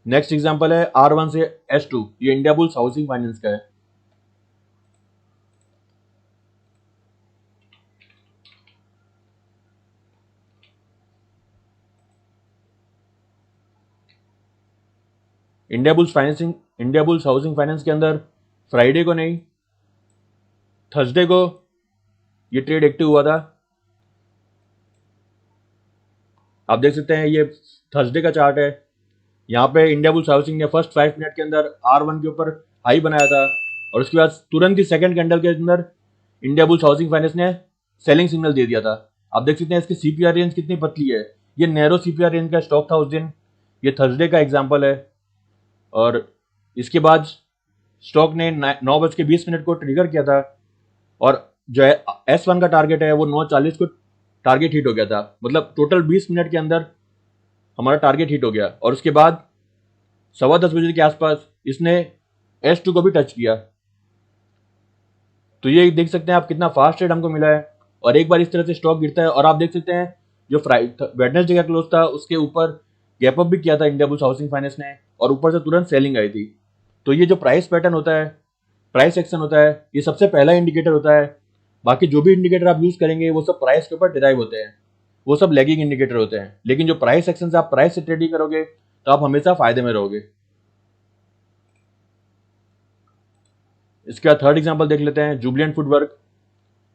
नेक्स्ट एग्जांपल है R1 से S2, ये इंडिया बुल्स हाउसिंग फाइनेंस का है। इंडिया बुल्स हाउसिंग फाइनेंस के अंदर फ्राइडे को नहीं, थर्सडे को ये ट्रेड एक्टिव हुआ था। आप देख सकते हैं ये थर्सडे का चार्ट है, यहाँ पे इंडिया बुल्स हाउसिंग ने फर्स्ट 5 मिनट के अंदर R1 के ऊपर हाई बनाया था, और उसके बाद तुरंत ही सेकंड कैंडल के अंदर इंडिया बुल्स हाउसिंग फाइनेंस ने सेलिंग सिग्नल दे दिया था। आप देख सकते हैं इसकी सीपीआर रेंज कितनी पतली है, ये नैरो सीपीआर रेंज का स्टॉक था उस दिन। ये थर्सडे का एग्जाम्पल है, और इसके बाद स्टॉक ने 9:20 को ट्रिगर किया था, और जो है S1 का टारगेट है वो 9:40 को टारगेट हिट हो गया था। मतलब टोटल 20 मिनट के अंदर हमारा टारगेट हिट हो गया, और उसके बाद 10:15 के आसपास इसने S2 को भी टच किया। तो ये देख सकते हैं आप कितना फास्ट ट्रेड हमको मिला है, और एक बार इस तरह से स्टॉक गिरता है, और आप देख सकते हैं जो वेडनेसडे का क्लोज था उसके ऊपर गैप अप भी किया था इंडिया बुल्स हाउसिंग फाइनेंस ने, और ऊपर से तुरंत सेलिंग आई थी। तो ये जो प्राइस पैटर्न होता है, प्राइस एक्शन होता है, ये सबसे पहला इंडिकेटर होता है। बाकी जो भी इंडिकेटर आप यूज करेंगे वो सब प्राइस के ऊपर डिराइव होते हैं, वो सब लैगिंग इंडिकेटर होते हैं। लेकिन जो प्राइस एक्शन से आप प्राइस से ट्रेडिंग करोगे तो आप हमेशा फायदे में रहोगे। इसका थर्ड एग्जांपल देख लेते हैं, जुबिलेंट फूडवर्क।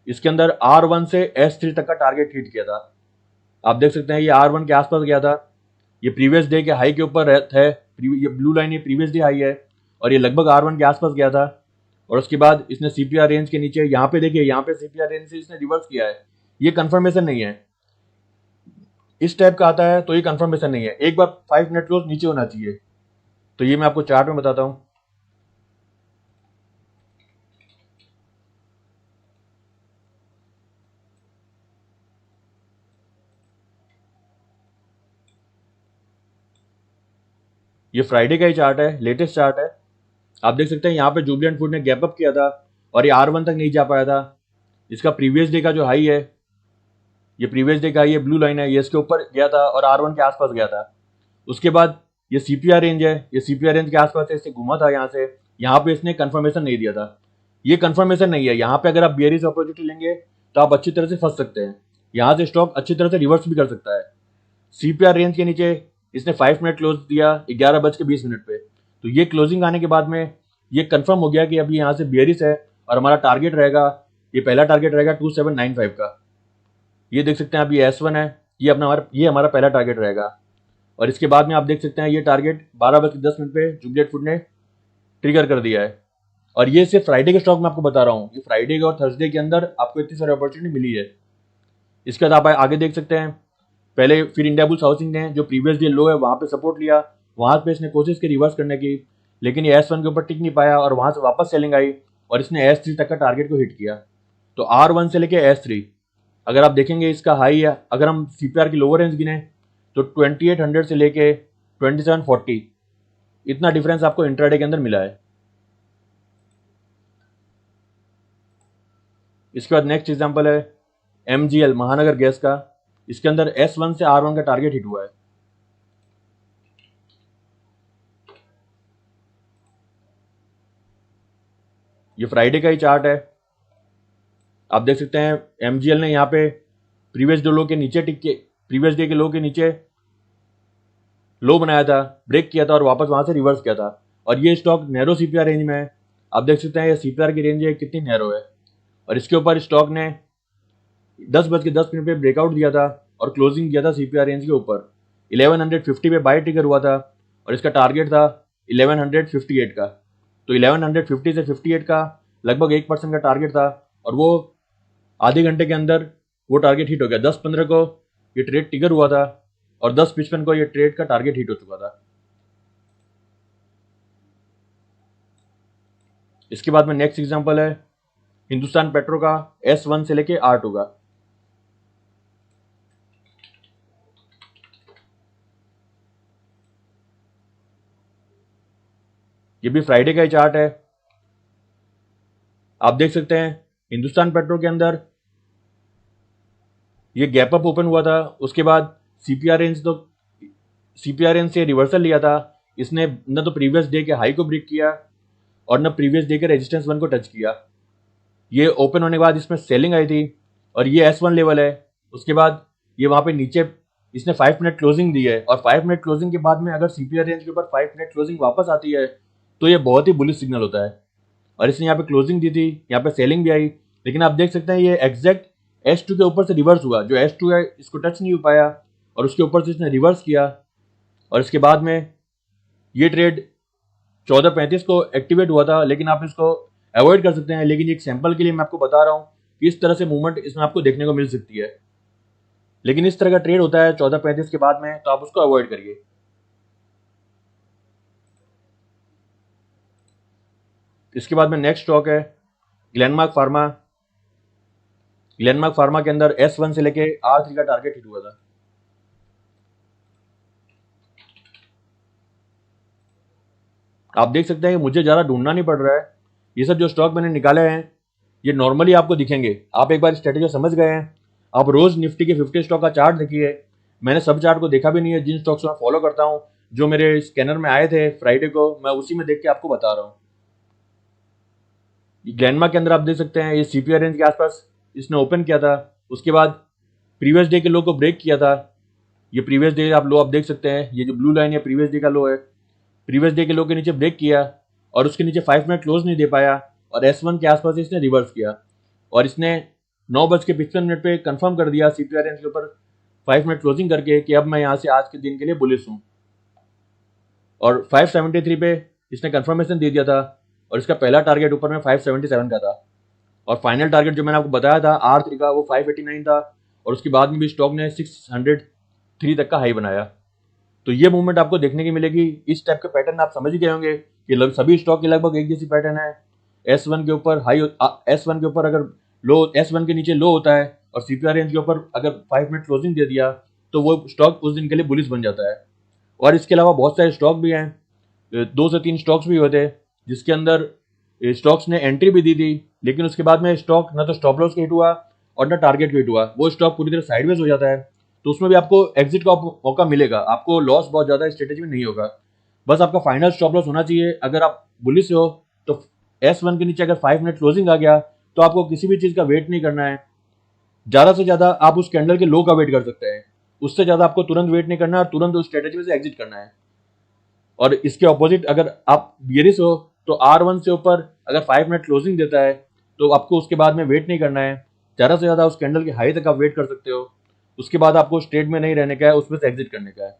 इसके अंदर R1 से S3 तक का टारगेट हिट किया था। आप देख सकते हैं ये R1 के आसपास गया था, ये प्रीवियस डे के हाई के ऊपर है, ये ब्लू लाइन ये प्रीवियस डे हाई है और ये लगभग R1 के आसपास गया था। और उसके बाद इसने CPR रेंज के नीचे, यहाँ पे देखिए, यहाँ पे CPR रेंज से इसने रिवर्स किया है। ये कंफर्मेशन नहीं है, इस टाइप का आता है तो ये कंफर्मेशन नहीं है। एक बार 5 मिनट क्लोज नीचे होना चाहिए। तो ये मैं आपको चार्ट में बताता हूँ। ये फ्राइडे का ही चार्ट है, लेटेस्ट चार्ट है। आप देख सकते हैं यहाँ पे जुबिलेंट फूड ने गैप अप किया था और ये R1 तक नहीं जा पाया था। इसका प्रीवियस डे का जो हाई है, ये प्रीवियस डे का हाई, ये ब्लू लाइन है, ये इसके ऊपर गया था और R1 के आसपास गया था। उसके बाद ये CPR रेंज है, ये CPR रेंज के आसपास से इससे घुमा था यहाँ से, यहाँ पे इसने कंफर्मेशन नहीं दिया था। ये कंफर्मेशन नहीं है, यहाँ पे अगर आप बेयरिश अपॉर्चुनिटी लेंगे तो आप अच्छी तरह से फंस सकते हैं। यहाँ से स्टॉक अच्छी तरह से रिवर्स भी कर सकता है। CPR रेंज के नीचे इसने 5 मिनट क्लोज दिया 11:20 पे, तो ये क्लोजिंग आने के बाद में ये कंफर्म हो गया कि अभी यहाँ से बेयरिश है और हमारा टारगेट रहेगा, ये पहला टारगेट रहेगा 2795 का। ये देख सकते हैं आप, ये S1 है, ये हमारा पहला टारगेट रहेगा। और इसके बाद में आप देख सकते हैं ये टारगेट 12:10 पे जुबिलेंट फूड ने ट्रिगर कर दिया है। और ये सिर्फ फ्राइडे के स्टॉक में आपको बता रहा हूँ, ये फ्राइडे और थर्सडे के अंदर आपको इतनी सारी अपॉर्चुनिटी मिली है। इसके बाद आप आगे देख सकते हैं, पहले फिर इंडियाबुल्स हाउसिंग ने जो प्रीवियस डे लो है वहां पे सपोर्ट लिया, वहां पे इसने कोशिश की रिवर्स करने की, लेकिन ये S1 के ऊपर टिक नहीं पाया और वहां से वापस सेलिंग आई और इसने S3 तक का टारगेट को हिट किया। तो R1 से लेके S3 अगर आप देखेंगे इसका हाई है, अगर हम CPR की लोअर रेंज गिने तो 2800 से लेके 2740, इतना डिफरेंस आपको इंट्राडे के अंदर मिला है। इसके बाद नेक्स्ट एग्जांपल है MGL महानगर गैस का। इसके अंदर S1 से R1 का टारगेट हिट हुआ है। ये फ्राइडे का ही चार्ट है। आप देख सकते हैं MGL ने यहाँ पे प्रीवियस डे लो के नीचे टिक के, प्रीवियस डे के लो के नीचे लो बनाया था, ब्रेक किया था और वापस वहां से रिवर्स किया था। और ये स्टॉक नैरो CPR रेंज में है। आप देख सकते हैं ये CPR की रेंज है कितनी नैरो है। और इसके ऊपर स्टॉक ने 10:10 पे ब्रेकआउट दिया था और क्लोजिंग किया था CPR रेंज के ऊपर। 1150 पे बाय ट्रिगर हुआ था और इसका टारगेट था 1158 का। तो 1150 से 58 का लगभग 1% का टारगेट था और वो आधे घंटे के अंदर वो टारगेट हिट हो गया। 10:15 को ये ट्रेड ट्रिगर हुआ था और 10:55 को ये ट्रेड का टारगेट हिट हो चुका था। इसके बाद में नेक्स्ट एग्जांपल है हिंदुस्तान पेट्रो का, S1 से लेके R2 का। ये भी फ्राइडे का ही चार्ट है। आप देख सकते हैं हिंदुस्तान पेट्रो के अंदर ये गैप अप ओपन हुआ था, उसके बाद CPR रेंज से रिवर्सल लिया था। इसने न तो प्रीवियस डे के हाई को ब्रेक किया और न प्रीवियस डे के रेजिस्टेंस 1 को टच किया। ये ओपन होने के बाद इसमें सेलिंग आई थी और ये S1 लेवल है। उसके बाद ये वहां पे नीचे इसने 5 मिनट क्लोजिंग दी है और 5 मिनट क्लोजिंग के बाद में अगर CPR रेंज के ऊपर 5 मिनट क्लोजिंग वापस आती है तो ये बहुत ही बुलिश सिग्नल होता है। और इसने यहाँ पे क्लोजिंग दी थी, यहाँ पे सेलिंग भी आई, लेकिन आप देख सकते हैं ये एग्जैक्ट S2 के ऊपर से रिवर्स हुआ। जो S2 है इसको टच नहीं हो पाया और उसके ऊपर से इसने रिवर्स किया और इसके बाद में ये ट्रेड 14:35 को एक्टिवेट हुआ था, लेकिन आप इसको अवॉइड कर सकते हैं। लेकिन एक सैंपल के लिए मैं आपको बता रहा हूँ कि इस तरह से मूवमेंट इसमें आपको देखने को मिल सकती है, लेकिन इस तरह का ट्रेड होता है 14:35 के बाद में, तो आप उसको अवॉइड करिए। इसके बाद में नेक्स्ट स्टॉक है ग्लेनमार्क फार्मा। ग्लेनमार्क फार्मा के अंदर S1 से लेके R3 का टारगेट हिट हुआ था। आप देख सकते हैं कि मुझे ज़्यादा ढूंढना नहीं पड़ रहा है, ये सब जो स्टॉक मैंने निकाले हैं ये नॉर्मली आपको दिखेंगे। आप एक बार स्ट्रेटेजी समझ गए हैं, आप रोज निफ्टी के 50 स्टॉक का चार्ट देखिए। मैंने सब चार्ट को देखा भी नहीं है, जिन स्टॉक्स को मैं फॉलो करता हूँ, जो मेरे स्कैनर में आए थे फ्राइडे को, मैं उसी में देख के आपको बता रहा हूँ। ग्लेनमार्क के अंदर आप देख सकते हैं ये CPR रेंज के आसपास इसने ओपन किया था, उसके बाद प्रीवियस डे के लो को ब्रेक किया था। ये प्रीवियस डे आप लो आप देख सकते हैं, ये जो ब्लू लाइन है प्रीवियस डे का लो है। प्रीवियस डे के लो के नीचे ब्रेक किया और उसके नीचे 5 मिनट क्लोज नहीं दे पाया और S1 के आसपास इसने रिवर्स किया और इसने 9:55 पे कंफर्म कर दिया CPR रेंज के ऊपर 5 मिनट क्लोजिंग करके कि अब मैं यहाँ से आज के दिन के लिए बुलिश हूँ, और 573 पे इसने कंफर्मेशन दे दिया था, और इसका पहला टारगेट ऊपर में 577 का था, और फाइनल टारगेट जो मैंने आपको बताया था R3 का वो 589 था, और उसके बाद में भी स्टॉक ने 603 तक का हाई बनाया। तो ये मूवमेंट आपको देखने की मिलेगी। इस टाइप के पैटर्न आप समझ ही गए होंगे कि सभी स्टॉक की लगभग एक जैसी पैटर्न है। S1 के ऊपर हाई, S1 के ऊपर अगर लो, S1 के नीचे लो होता है और CPR रेंज के ऊपर अगर 5 मिनट क्लोजिंग दे दिया तो वो स्टॉक उस दिन के लिए बुलिश बन जाता है। और इसके अलावा बहुत सारे स्टॉक भी हैं, 2 से 3 स्टॉक्स भी होते हैं जिसके अंदर स्टॉक्स ने एंट्री भी दी थी, लेकिन उसके बाद में स्टॉक ना तो स्टॉप लॉस के हिट हुआ और ना टारगेट के हिट हुआ, वो स्टॉक पूरी तरह साइडवेज हो जाता है। तो उसमें भी आपको एग्जिट का मौका मिलेगा, आपको लॉस बहुत ज़्यादा स्ट्रेटेजी में नहीं होगा। बस आपका फाइनल स्टॉप लॉस होना चाहिए। अगर आप बुलिश हो तो S1 के नीचे अगर 5 मिनट क्लोजिंग आ गया तो आपको किसी भी चीज़ का वेट नहीं करना है। ज़्यादा से ज़्यादा आप उस कैंडल के लो का वेट कर सकते हैं, उससे ज़्यादा आपको तुरंत वेट नहीं करना है और तुरंत उस स्ट्रेटेजी में से एग्जिट करना है। और इसके ऑपोजिट अगर आप बियरिश हो तो R1 से ऊपर अगर 5 मिनट क्लोजिंग देता है तो आपको उसके बाद में वेट नहीं करना है, ज़्यादा से ज़्यादा उस कैंडल के हाई तक आप वेट कर सकते हो। उसके बाद आपको स्ट्रेट में नहीं रहने का है, उसमें से एग्जिट करने का है।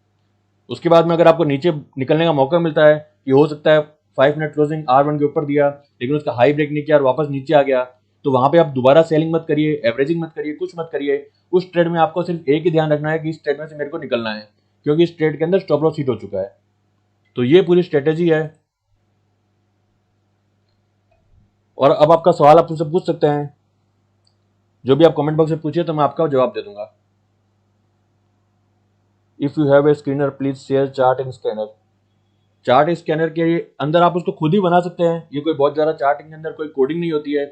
उसके बाद में अगर आपको नीचे निकलने का मौका मिलता है कि हो सकता है 5 मिनट क्लोजिंग R1 के ऊपर दिया लेकिन उसका हाई ब्रेक नहीं किया और वापस नीचे आ गया, तो वहां पे आप दोबारा सेलिंग मत करिए, एवरेजिंग मत करिए, कुछ मत करिए। उस ट्रेड में आपको सिर्फ एक ही ध्यान रखना है कि इस ट्रेड में से मेरे को निकलना है, क्योंकि इस ट्रेड के अंदर स्टॉप लॉस हिट हो चुका है। तो ये पूरी स्ट्रेटेजी है। और अब आपका सवाल आप मुझसे पूछ सकते हैं, जो भी आप कमेंट बॉक्स में पूछिए तो मैं आपका जवाब दे दूंगा। If you have a scanner please share chart in scanner. Chart scanner के अंदर आप उसको खुद ही बना सकते हैं, ये कोई बहुत ज्यादा चार्टिंग के अंदर कोई कोडिंग नहीं होती है।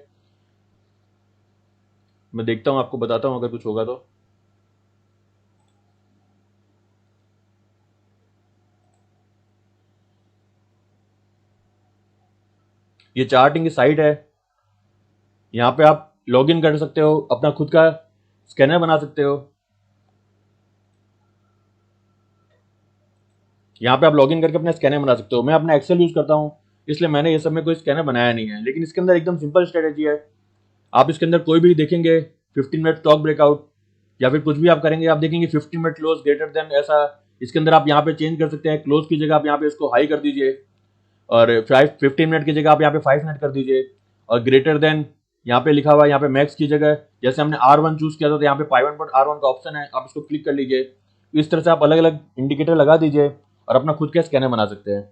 मैं देखता हूं, आपको बताता हूं अगर कुछ होगा तो। ये चार्टिंग की साइट है, यहाँ पे आप लॉग इन कर सकते हो, अपना खुद का स्कैनर बना सकते हो। यहाँ पे आप लॉग इन करके अपना स्कैनर बना सकते हो। मैं अपना एक्सेल यूज करता हूँ, इसलिए मैंने ये सब में कोई स्कैनर बनाया नहीं है, लेकिन इसके अंदर एकदम सिंपल स्ट्रेटेजी है। आप इसके अंदर कोई भी देखेंगे 15 मिनट स्टॉक ब्रेकआउट या फिर कुछ भी आप करेंगे, आप देखेंगे 15 मिनट क्लोज ग्रेटर देन ऐसा। इसके अंदर आप यहाँ पे चेंज कर सकते हैं, क्लोज की जगह आप यहाँ पे इसको हाई कर दीजिए, और 15 मिनट की जगह आप यहाँ पे 5 मिनट कर दीजिए, और ग्रेटर देन यहाँ पे लिखा हुआ है, यहाँ पे मैक्स की जगह जैसे हमने R1 चूज किया था तो यहाँ पे Pivot.R1 का ऑप्शन है, आप इसको क्लिक कर लीजिए। इस तरह से आप अलग अलग इंडिकेटर लगा दीजिए और अपना खुद का स्कैनर बना सकते हैं।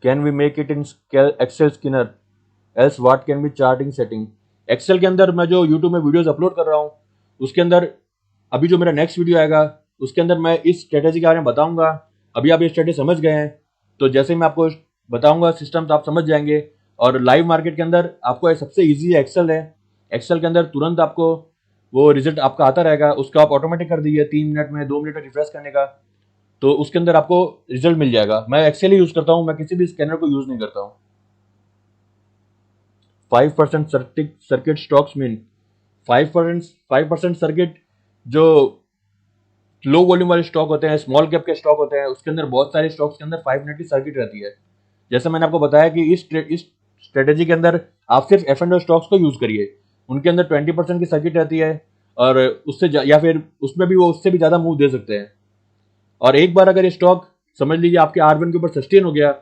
Can we make it in Excel scanner else what can be Chartink setting. Excel के अंदर मैं जो यूट्यूब में वीडियोस अपलोड कर रहा हूँ उसके अंदर अभी जो मेरा नेक्स्ट वीडियो आएगा उसके अंदर मैं इस स्ट्रेटेजी के बारे में बताऊंगा। अभी आप ये स्ट्रेटेजी समझ गए हैं, तो जैसे मैं आपको बताऊंगा सिस्टम तो आप समझ जाएंगे। और लाइव मार्केट के अंदर आपको सबसे ईजी एक्सेल है। एक्सेल के अंदर तुरंत आपको वो रिजल्ट आपका आता रहेगा, उसका आप ऑटोमेटिक कर दीजिए 3 मिनट में, 2 मिनट में रिफ्रेश करने का, तो उसके अंदर आपको रिजल्ट मिल जाएगा। मैं एक्सेल ही यूज करता हूँ, मैं किसी भी स्कैनर को यूज नहीं करता हूँ। 5% सर्किट स्टॉक्स मीन 5% सर्किट जो लो वॉल्यूम वाले स्टॉक होते हैं, स्मॉल कैप के स्टॉक होते हैं, उसके अंदर बहुत सारे स्टॉक्स के अंदर 5 मिनट की सर्किट रहती है। जैसे मैंने आपको बताया कि इस स्ट्रेटेजी के अंदर आप सिर्फ F&O स्टॉक्स को यूज करिए, उनके अंदर 20% की सर्किट रहती है, और उससे या फिर उसमें भी वो उससे भी ज्यादा मूव दे सकते हैं। और एक बार अगर ये स्टॉक समझ लीजिए आपके R1 के ऊपर सस्टेन हो गया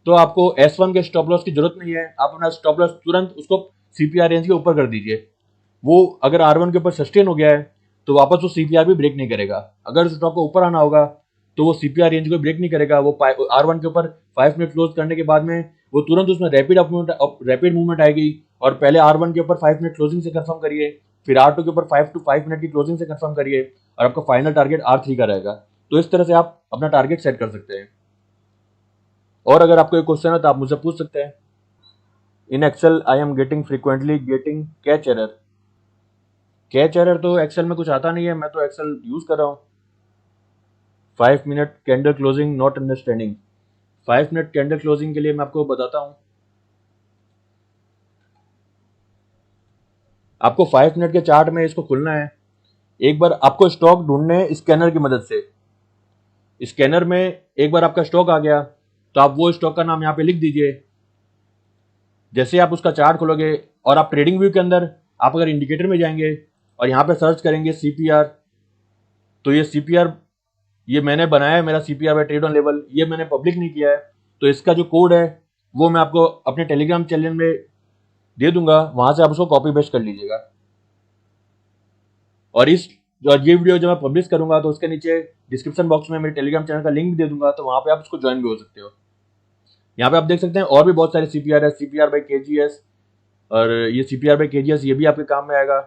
तो आपको S1 के स्टॉप लॉस की जरूरत नहीं है, आप अपना स्टॉप लॉस तुरंत उसको CPR रेंज के ऊपर कर दीजिए। वो अगर R1 के ऊपर सस्टेन हो गया है तो वापस वो CPR भी ब्रेक नहीं करेगा। अगर स्टॉक को ऊपर आना होगा तो वो CPR रेंज को ब्रेक नहीं करेगा, वो R1 के ऊपर 5 मिनट क्लोज करने के बाद में वो तुरंत उसमें रैपिड मूवमेंट आएगी। और पहले R1 के ऊपर 5 मिनट क्लोजिंग से कंफर्म करिए, फिर R2 के ऊपर 5 मिनट की क्लोजिंग से कंफर्म करिए, और आपका फाइनल टारगेट R3 का रहेगा। तो इस तरह से आप अपना टारगेट सेट कर सकते हैं। और अगर आपको कोई क्वेश्चन है तो आप मुझसे पूछ सकते हैं। In Excel I am frequently getting catch error. Catch error तो एक्सेल में कुछ आता नहीं है, मैं तो एक्सेल यूज कर रहा हूँ। 5 minute candle closing not understanding. 5 minute candle closing के लिए मैं आपको बताता हूँ। आपको 5 मिनट के चार्ट में इसको खुलना है। एक बार आपको स्टॉक ढूंढने हैं स्कैनर की मदद से। स्कैनर में एक बार आपका स्टॉक आ गया तो आप वो स्टॉक का नाम यहाँ पे लिख दीजिए। जैसे आप उसका चार्ट खोलोगे और आप ट्रेडिंग व्यू के अंदर आप अगर इंडिकेटर में जाएंगे और यहाँ पे सर्च करेंगे CPR, तो ये CPR ये मैंने बनाया है, मेरा CPR buy trade on level, ये मैंने पब्लिक नहीं किया है। तो इसका जो कोड है वो मैं आपको अपने टेलीग्राम चैनल में दे दूंगा, वहां से आप उसको कॉपी पेस्ट कर लीजिएगा। और ये वीडियो जब मैं पब्लिश करूंगा तो उसके नीचे डिस्क्रिप्शन बॉक्स में मेरे टेलीग्राम चैनल का लिंक दे दूंगा, तो वहां पे आप उसको ज्वाइन भी हो सकते हो। यहाँ पे आप देख सकते हैं और भी बहुत सारे CPR है, CPR बाय KGS, और ये CPR बाय KGS ये भी आपके काम में आएगा।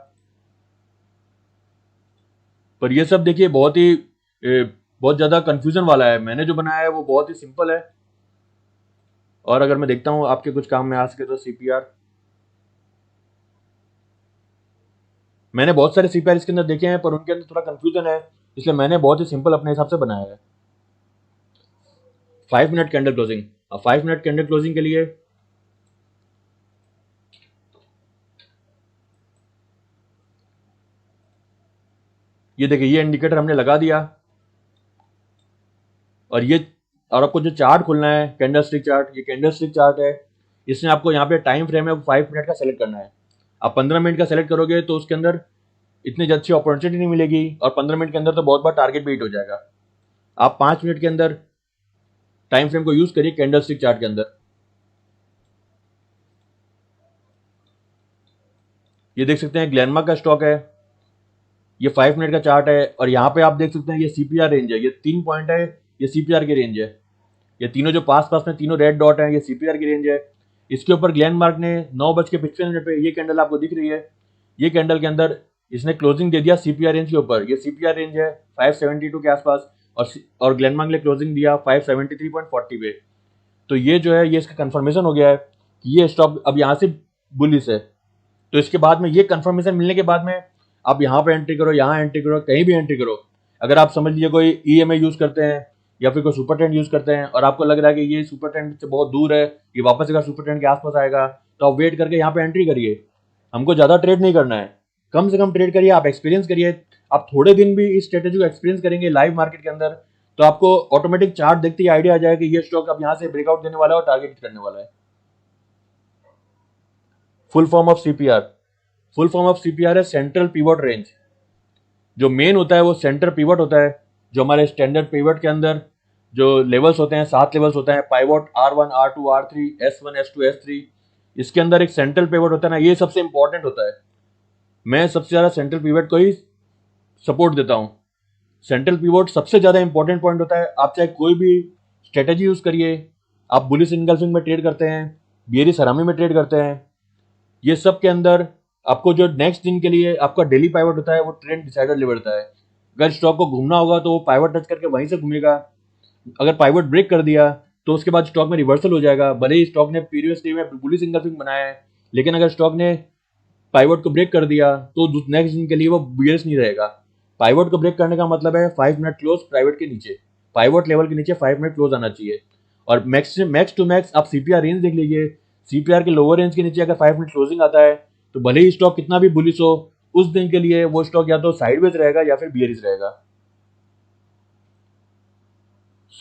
पर ये सब देखिए बहुत ज़्यादा कंफ्यूजन वाला है। मैंने जो बनाया है वो बहुत ही सिंपल है, और अगर मैं देखता हूँ आपके कुछ काम में आ सके तो CPR, मैंने बहुत सारे CPR इसके अंदर देखे हैं पर उनके अंदर थोड़ा कंफ्यूजन है, इसलिए मैंने बहुत ही सिंपल अपने हिसाब से बनाया है। 5 मिनट कैंडल क्लोजिंग। अब 5 मिनट कैंडल क्लोजिंग के लिए ये देखिए, ये इंडिकेटर हमने लगा दिया, और आपको जो चार्ट खोलना है कैंडल स्टिक चार्ट, ये कैंडल स्टिक चार्ट है। इसमें आपको यहाँ पे टाइम फ्रेम है 5 मिनट का सेलेक्ट करना है। आप 15 मिनट का सेलेक्ट करोगे तो उसके अंदर इतनी अच्छी अपॉर्चुनिटी नहीं मिलेगी, और 15 मिनट के अंदर तो बहुत बार टारगेट भी हिट हो जाएगा। आप 5 मिनट के अंदर टाइम फ्रेम को यूज करिए कैंडल स्टिक चार्ट के अंदर। ये देख सकते हैं ग्लेनमार्क का स्टॉक है, ये 5 मिनट का चार्ट है, और यहाँ पे आप देख सकते हैं ये CPR रेंज है, ये 3 पॉइंट है, ये CPR की रेंज है। ये तीनों जो पास पास में तीनों रेड डॉट हैं ये CPR की रेंज है। इसके ऊपर ग्लेनमार्क ने 9:55 पे, ये कैंडल आपको दिख रही है, ये कैंडल के अंदर इसने क्लोजिंग दे दिया CPR रेंज के ऊपर। ये CPR रेंज है 572 के आसपास, और ग्लेनमार्क ने क्लोजिंग दिया 573.40 पे। तो ये जो है ये इसका कंफर्मेशन हो गया है कि ये स्टॉक अब यहाँ से बुलिश है। तो इसके बाद में ये कंफर्मेशन मिलने के बाद में आप यहाँ पे एंट्री करो, यहाँ एंट्री करो, कहीं भी एंट्री करो। अगर आप समझ लीजिए कोई EMA यूज करते हैं या फिर कोई सुपर ट्रेंड यूज करते हैं और आपको लग रहा है कि ये सुपर ट्रेंड से बहुत दूर है, ये वापस अगर सुपर ट्रेंड के आसपास आएगा, तो आप वेट करके यहाँ पे एंट्री करिए। हमको ज्यादा ट्रेड नहीं करना है, कम से कम ट्रेड करिए, आप एक्सपीरियंस करिए। आप थोड़े दिन भी इस स्ट्रेटेजी को एक्सपीरियंस करेंगे लाइव मार्केट के अंदर, तो आपको ऑटोमेटिक चार्ट देखते ही आइडिया आ जाएगा कि ये स्टॉक अब यहाँ से ब्रेकआउट देने वाला है और टारगेट करने वाला है। Full form of CPR, full form of CPR है सेंट्रल पिवट रेंज। जो मेन होता है वो सेंटर पिवट होता है। जो हमारे स्टैंडर्ड पिवट के अंदर जो लेवल्स होते हैं, 7 लेवल्स होते हैं, pivot R1 R2 R3 S1 S2 S3, इसके अंदर एक सेंट्रल पिवट होता है ना, ये सबसे इंपॉर्टेंट होता है। मैं सबसे ज्यादा सेंट्रल पिवट को ही सपोर्ट देता हूँ। सेंट्रल पिवट सबसे ज्यादा इंपॉर्टेंट पॉइंट होता है। आप चाहे कोई भी स्ट्रेटेजी यूज करिए, आप बुलिश इनगल्फिंग में ट्रेड करते हैं, बियरिश हरामी में ट्रेड करते हैं, ये सब के अंदर आपको जो नेक्स्ट दिन के लिए आपका डेली पाइवट होता है वो ट्रेंड डिसाइडर लेवल होता है। अगर स्टॉक को घूमना होगा तो वो पाइवट टच करके वहीं से घूमेगा। अगर पाइवट ब्रेक कर दिया तो उसके बाद स्टॉक में रिवर्सल हो जाएगा। भले ही स्टॉक ने प्रीवियस डे में बुलिश इंगल्फिंग बनाया है, लेकिन अगर स्टॉक ने पाइवट को ब्रेक कर दिया तो नेक्स्ट दिन के लिए वो बियरिश नहीं रहेगा। पाइवट को ब्रेक करने का मतलब है 5 मिनट क्लोज प्राइवेट के नीचे, पाइवट लेवल के नीचे 5 मिनट क्लोज आना चाहिए। और मैक्स टू मैक्स आप CPR रेंज देख लीजिए, CPR के लोअर रेंज के नीचे अगर 5 मिनट क्लोजिंग आता है तो भले ही स्टॉक कितना भी बुलिश हो, उस दिन के लिए वो स्टॉक या तो साइडवेज रहेगा या फिर बियरिश रहेगा।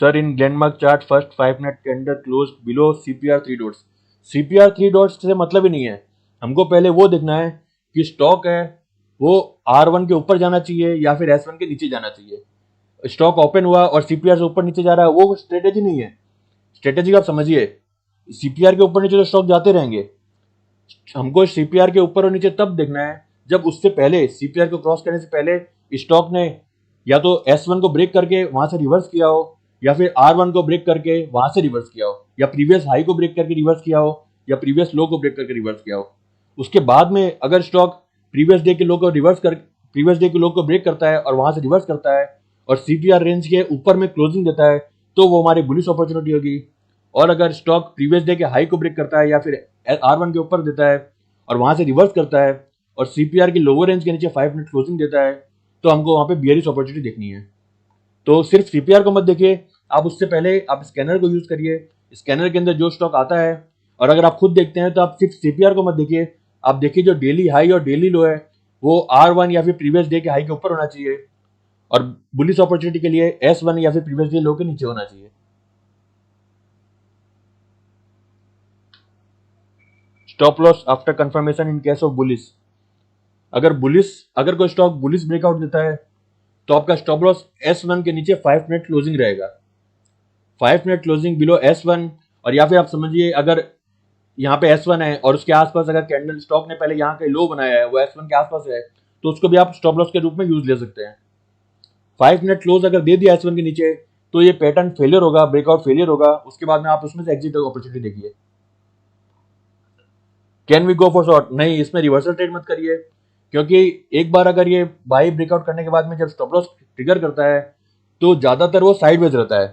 Sir in Glenmark chart first 5 minute candle close below CPR 3 dots. CPR 3 dots से मतलब ही नहीं है, हमको पहले वो देखना है कि स्टॉक है वो R1 के ऊपर जाना चाहिए या फिर S1 के नीचे जाना चाहिए। स्टॉक ओपन हुआ और CPR से ऊपर नीचे जा रहा है, वो स्ट्रेटेजी नहीं है। स्ट्रेटेजी आप समझिए, CPR के ऊपर नीचे तो स्टॉक जाते रहेंगे। हमको CPR के ऊपर और नीचे तब देखना है जब उससे पहले, CPR को क्रॉस करने से पहले स्टॉक ने या तो S1 को ब्रेक करके वहां से रिवर्स किया हो, या फिर R1 को ब्रेक करके वहां से रिवर्स किया हो, या प्रीवियस हाई को ब्रेक करके रिवर्स किया हो, या प्रीवियस लो को ब्रेक करके रिवर्स किया हो। उसके बाद में अगर स्टॉक प्रीवियस डे के लो को ब्रेक करता है और वहां से रिवर्स करता है और CPR रेंज के ऊपर में क्लोजिंग देता है, तो वो हमारी बुलिश अपॉर्चुनिटी होगी। और अगर स्टॉक प्रीवियस डे के हाई को ब्रेक करता है या फिर R1 के ऊपर देता है और वहां से रिवर्स करता है और CPR की लोअर रेंज के नीचे 5 मिनट क्लोजिंग देता है, तो हमको वहां पे बियरिश अपॉर्चुनिटी देखनी है। तो सिर्फ CPR को मत देखिए, आप उससे पहले आप स्कैनर को यूज करिए। स्कैनर के अंदर जो स्टॉक आता है, और अगर आप खुद देखते हैं तो आप सिर्फ CPR को मत देखिए, आप देखिए जो डेली हाई और डेली लो है वो R1 या फिर प्रीवियस डे के हाई के ऊपर होना चाहिए, और बुलिश अपॉर्चुनिटी के लिए S1 या फिर प्रीवियस डे लो के नीचे होना चाहिए। Stop loss after confirmation in case of bullish. अगर कोई स्टॉक बुलिस ब्रेकआउट देता है तो आपका स्टॉप लॉस S1 के नीचे 5 मिनट क्लोजिंग रहेगा, 5 मिनट क्लोजिंग बिलो S1। और या फिर आप समझिए अगर यहाँ पे S1 है और उसके आसपास अगर कैंडल स्टॉक ने पहले यहाँ के लो बनाया है, वो S1 के आसपास है, तो उसको भी आप स्टॉप लॉस के रूप में यूज ले सकते हैं। 5 मिनट क्लोज अगर दे दिया S1 के नीचे तो ये पैटर्न फेलियर होगा, ब्रेकआउट फेलियर होगा, उसके बाद में आप उसमें से एग्जिट अपॉर्चुनिटी देखिए। Can we go for short? नहीं, इसमें रिवर्सल ट्रेड मत करिए, क्योंकि एक बार अगर ये बाई ब्रेकआउट करने के बाद में जब स्टॉप लॉस ट्रिगर करता है तो ज्यादातर वो साइडवेज रहता है,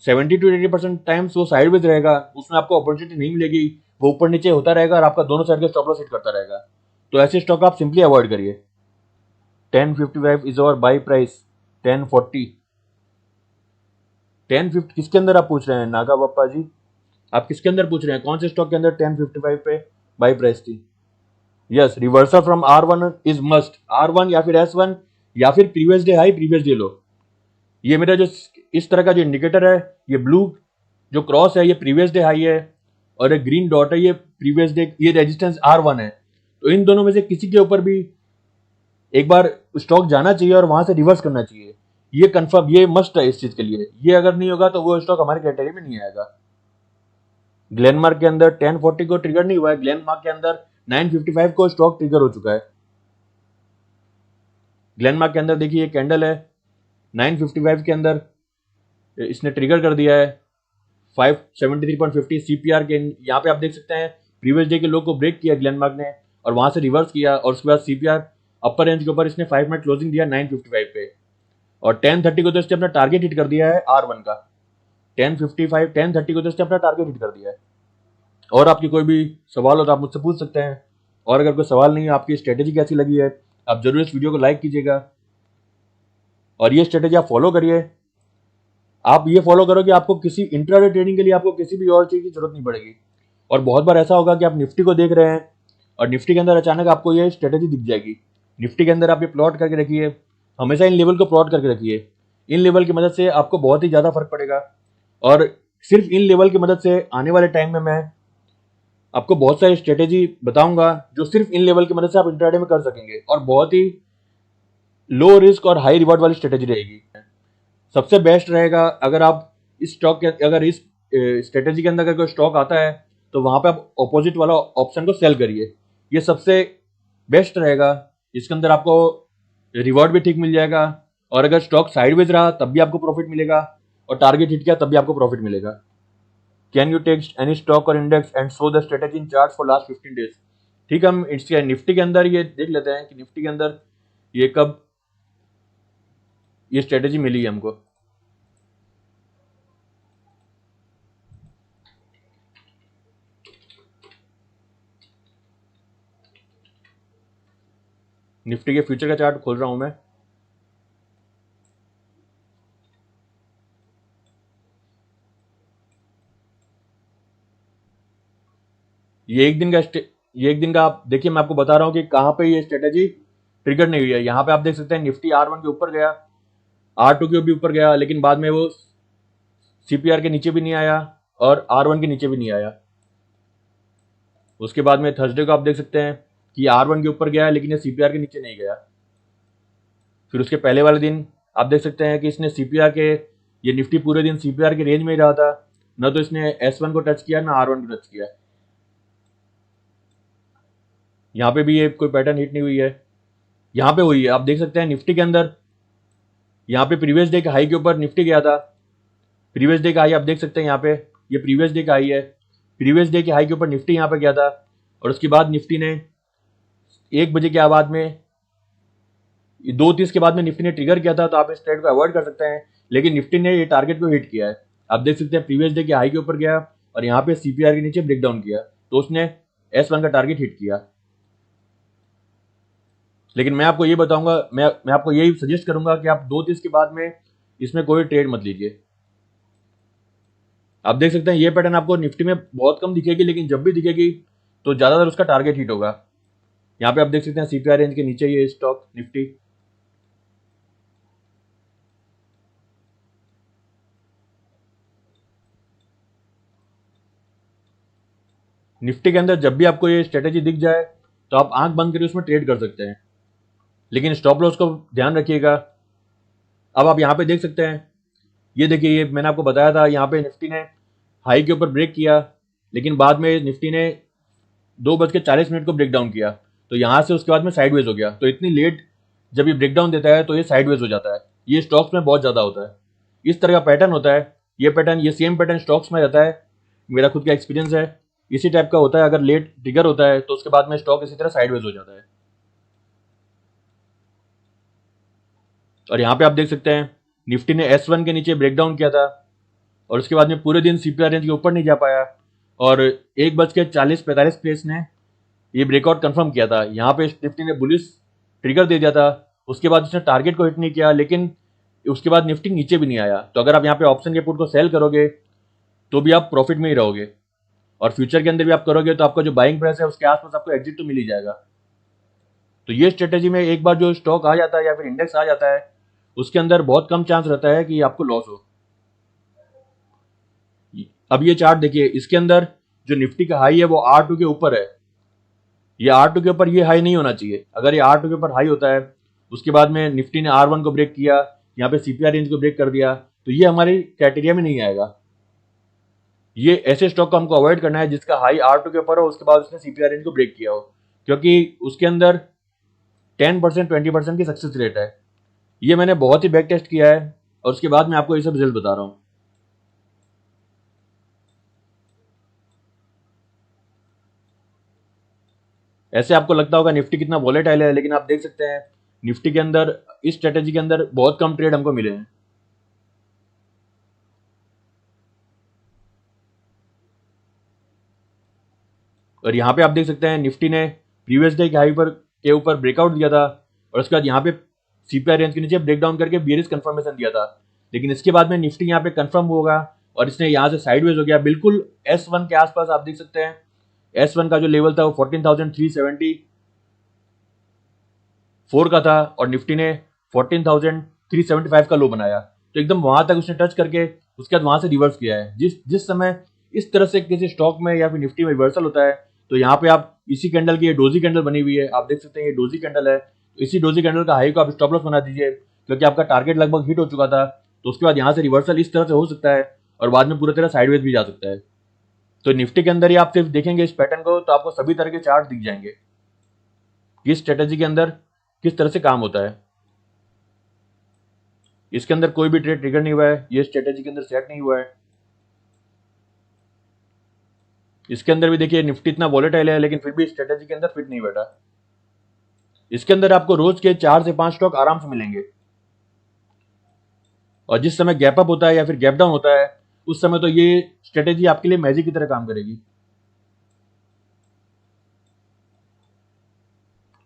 70 to 80% टाइम्स वो साइडवेज रहेगा, उसमें आपको अपॉर्चुनिटी नहीं मिलेगी, वो ऊपर नीचे होता रहेगा और आपका दोनों साइड का स्टॉप लॉस हिट करता रहेगा। तो ऐसे स्टॉक आप सिंपली अवॉइड करिए। 1055 इज अवर बाई प्राइस, 1040, 1050 किसके अंदर आप पूछ रहे हैं नागा बप्पा जी? आप किसके अंदर पूछ रहे हैं, कौन से स्टॉक के अंदर 1055 पे बाई प्राइस थी? Yes, reversal from R1 is must, R1 या फिर S1 या फिर previous day high previous day लो। ये मेरा जो इस तरह का जो इंडिकेटर है, ये ब्लू जो क्रॉस है ये प्रीवियस डे हाई है, और एक ग्रीन डॉट है ये प्रीवियस डे, ये रेजिस्टेंस R1 है। तो इन दोनों में से किसी के ऊपर भी एक बार स्टॉक जाना चाहिए और वहां से रिवर्स करना चाहिए, ये कंफर्म, ये मस्ट है इस चीज के लिए। ये अगर नहीं होगा तो वो स्टॉक हमारे कैटेगरी में नहीं आएगा। ग्लेनमार्क के अंदर 1040 को ट्रिगर नहीं हुआ है, ग्लेनमार्क के अंदर 955 को स्टॉक ट्रिगर हो चुका है। ग्लेनमार्क के अंदर देखिए ये कैंडल है 955 के अंदर इसने ट्रिगर कर दिया है 573.50 CPR के। यहाँ पे आप देख सकते हैं प्रीवियस डे के लो को ब्रेक किया ग्लेनमार्क ने और वहां से रिवर्स किया, और उसके बाद CPR अपर रेंज के ऊपर इसने 5 मिनट क्लोजिंग दिया 955 पे, और 1030 को तो इसने अपना टारगेट हिट कर दिया है R1 का। 1055 1030 को तो इसने अपना टारगेट हिट कर दिया है। और आपकी कोई भी सवाल हो तो आप मुझसे पूछ सकते हैं, और अगर कोई सवाल नहीं है, आपकी स्ट्रेटेजी कैसी लगी है, आप जरूर इस वीडियो को लाइक कीजिएगा और ये स्ट्रेटेजी आप फॉलो करिए। आप ये फॉलो करो कि आपको किसी इंट्राडे ट्रेडिंग के लिए आपको किसी भी और चीज की जरूरत नहीं पड़ेगी। और बहुत बार ऐसा होगा कि आप निफ्टी को देख रहे हैं और निफ्टी के अंदर अचानक आपको ये स्ट्रेटेजी दिख जाएगी। निफ्टी के अंदर आप ये प्लॉट करके रखिए, हमेशा इन लेवल को प्लॉट करके रखिए, इन लेवल की मदद से आपको बहुत ही ज्यादा फर्क पड़ेगा। और सिर्फ इन लेवल की मदद से आने वाले टाइम में मैं आपको बहुत सारी स्ट्रेटेजी बताऊंगा जो सिर्फ इन लेवल की मदद से आप इंट्राडे में कर सकेंगे, और बहुत ही लो रिस्क और हाई रिवॉर्ड वाली स्ट्रेटेजी रहेगी। सबसे बेस्ट रहेगा अगर आप इस स्टॉक के, अगर इस स्ट्रेटेजी के अंदर अगर कोई स्टॉक आता है तो वहां पे आप ऑपोजिट वाला ऑप्शन को सेल करिए, ये सबसे बेस्ट रहेगा। इसके अंदर आपको रिवॉर्ड भी ठीक मिल जाएगा, और अगर स्टॉक साइडवेज रहा तब भी आपको प्रॉफिट मिलेगा, और टारगेट हिट किया तब भी आपको प्रॉफिट मिलेगा। Can you take any stock और index and show the strategy in chart for last 15 days? ठीक है, हम इसके निफ्टी के अंदर ये देख लेते हैं कि निफ्टी के अंदर ये कब ये स्ट्रेटेजी मिली है हमको। निफ्टी के फ्यूचर का चार्ट खोल रहा हूं मैं। ये एक दिन का आप देखिए, मैं आपको बता रहा हूँ कि कहाँ पे ये स्ट्रेटेजी ट्रिगर नहीं हुई है। यहाँ पे आप देख सकते हैं निफ्टी R1 के ऊपर गया, R2 के भी ऊपर गया, लेकिन बाद में वो CPR के नीचे भी नहीं आया और R1 के नीचे भी नहीं आया। उसके बाद में थर्सडे को आप देख सकते हैं कि R1 के ऊपर गया लेकिन ये CPR के नीचे नहीं गया। फिर उसके पहले वाले दिन आप देख सकते हैं कि इसने CPR के, ये निफ्टी पूरे दिन CPR के रेंज में ही रहा था, न तो इसने S1 को टच किया ना R1 को टच किया। यहाँ पे भी ये कोई पैटर्न हिट नहीं हुई है, यहाँ पे हुई है। आप देख सकते हैं निफ्टी के अंदर यहाँ पे प्रीवियस डे के हाई के ऊपर निफ्टी गया था, प्रीवियस डे का हाई आप देख सकते हैं यहाँ पे, ये प्रीवियस डे का हाई है, प्रीवियस डे के हाई के ऊपर निफ्टी यहाँ पे गया था, और उसके बाद निफ्टी ने 1 बजे के बाद में 2:30 के बाद में निफ्टी ने ट्रिगर किया था, तो आप इस ट्रेड को अवॉइड कर सकते हैं। लेकिन निफ्टी ने ये टारगेट को हिट किया है, आप देख सकते हैं प्रीवियस डे के हाई के ऊपर गया और यहाँ पे CPR के नीचे ब्रेकडाउन किया, तो उसने S1 का टारगेट हिट किया। लेकिन मैं आपको ये बताऊंगा, मैं आपको यही सजेस्ट करूंगा कि आप 2:30 के बाद में इसमें कोई ट्रेड मत लीजिए। आप देख सकते हैं ये पैटर्न आपको निफ्टी में बहुत कम दिखेगी, लेकिन जब भी दिखेगी तो ज्यादातर उसका टारगेट हिट होगा। यहाँ पे आप देख सकते हैं CPR रेंज के नीचे ये स्टॉक निफ्टी, निफ्टी के अंदर जब भी आपको ये स्ट्रेटेजी दिख जाए तो आप आंख बंद करके उसमें ट्रेड कर सकते हैं, लेकिन स्टॉप लॉस को ध्यान रखिएगा। अब आप यहाँ पे देख सकते हैं, ये देखिए, ये मैंने आपको बताया था, यहाँ पे निफ्टी ने हाई के ऊपर ब्रेक किया, लेकिन बाद में निफ्टी ने 2:40 को ब्रेक डाउन किया, तो यहाँ से उसके बाद में साइडवेज हो गया। तो इतनी लेट जब ये ब्रेक डाउन देता है तो ये साइडवेज हो जाता है। ये स्टॉक्स में बहुत ज़्यादा होता है, इस तरह का पैटर्न होता है। ये सेम पैटर्न स्टॉक्स में रहता है, मेरा खुद का एक्सपीरियंस है, इसी टाइप का होता है। अगर लेट ट्रिगर होता है तो उसके बाद में स्टॉक इसी तरह साइडवेज हो जाता है। और यहाँ पे आप देख सकते हैं निफ्टी ने S1 के नीचे ब्रेकडाउन किया था और उसके बाद में पूरे दिन CPR रेंज के ऊपर नहीं जा पाया, और 1:40-45 पे इसने ये ब्रेकआउट कंफर्म किया था। यहाँ पे निफ्टी ने बुलिश ट्रिगर दे दिया था, उसके बाद उसने टारगेट को हिट नहीं किया, लेकिन उसके बाद निफ्टी नीचे भी नहीं आया। तो अगर आप यहाँ पे ऑप्शन के पुट को सेल करोगे तो भी आप प्रॉफिट में ही रहोगे, और फ्यूचर के अंदर भी आप करोगे तो आपका जो बाइंग प्राइस है उसके आसपास आपको एग्जिट तो मिल ही जाएगा। तो ये स्ट्रेटेजी में एक बार जो स्टॉक आ जाता है या फिर इंडेक्स आ जाता है, उसके अंदर बहुत कम चांस रहता है कि आपको लॉस हो। अब ये चार्ट देखिए, इसके अंदर जो निफ्टी का हाई है वो R2 के ऊपर है। ये R2 के ऊपर ये हाई नहीं होना चाहिए। अगर ये R2 के ऊपर हाई होता है, उसके बाद में निफ्टी ने R1 को ब्रेक किया, यहाँ पे CPR रेंज को ब्रेक कर दिया, तो ये हमारे क्राइटेरिया में नहीं आएगा। ये ऐसे स्टॉक को हमको अवॉइड करना है जिसका हाई R2 के ऊपर हो, उसके बाद उसने CPR रेंज को ब्रेक किया हो, क्योंकि उसके अंदर 10% 20% की सक्सेस रेट है। ये मैंने बहुत ही बैक टेस्ट किया है और उसके बाद मैं आपको ये सब रिजल्ट बता रहा हूँ। ऐसे आपको लगता होगा निफ्टी कितना वॉलेटाइल है, लेकिन आप देख सकते हैं निफ्टी के अंदर इस स्ट्रेटेजी के अंदर बहुत कम ट्रेड हमको मिले हैं। और यहाँ पे आप देख सकते हैं निफ्टी ने प्रीवियस डे के हाई पर के ऊपर ब्रेकआउट दिया था, और उसके बाद यहाँ पे CPR रेंज के नीचे ब्रेकडाउन करके बेरिश कंफर्मेशन दिया था, लेकिन इसके बाद में निफ्टी यहाँ पे कंफर्म होगा और इसने यहाँ से साइडवेज हो गया बिल्कुल S1 के आसपास। आप देख सकते हैं S1 का जो लेवल था वो 14,374 का था, और निफ्टी ने 14,375 का लो बनाया। तो एकदम वहां तक उसने टच करके उसके बाद वहां से रिवर्स किया है। जिस समय इस तरह से किसी स्टॉक में या फिर निफ्टी में रिवर्सल होता है, तो यहाँ पे आप इसी कैंडल की, ये डोजी कैंडल बनी हुई है, आप देख सकते हैं ये डोजी कैंडल है, तो इसी डोजी कैंडल का हाई को आप स्टॉप लॉस बना दीजिए, क्योंकि आपका टारगेट लगभग हिट हो चुका था। तो उसके बाद यहाँ से रिवर्सल इस तरह से हो सकता है और बाद में पूरी तरह साइडवेज भी जा सकता है। तो निफ्टी के अंदर ही आप सिर्फ देखेंगे इस पैटर्न को तो आपको सभी तरह के चार्ट दिख जाएंगे कि इस स्ट्रेटेजी के अंदर किस तरह से काम होता है। इसके अंदर कोई भी ट्रेड ट्रिगर नहीं हुआ है, ये स्ट्रेटेजी के अंदर सेट नहीं हुआ है। इसके अंदर भी देखिए निफ्टी इतना वॉलेटाइल है, लेकिन फिर भी स्ट्रेटेजी के अंदर फिट नहीं बैठा। इसके अंदर आपको रोज के 4 से 5 स्टॉक आराम से मिलेंगे, और जिस समय गैप अप होता है या फिर गैप डाउन होता है, उस समय तो ये स्ट्रेटेजी आपके लिए मैजिक की तरह काम करेगी,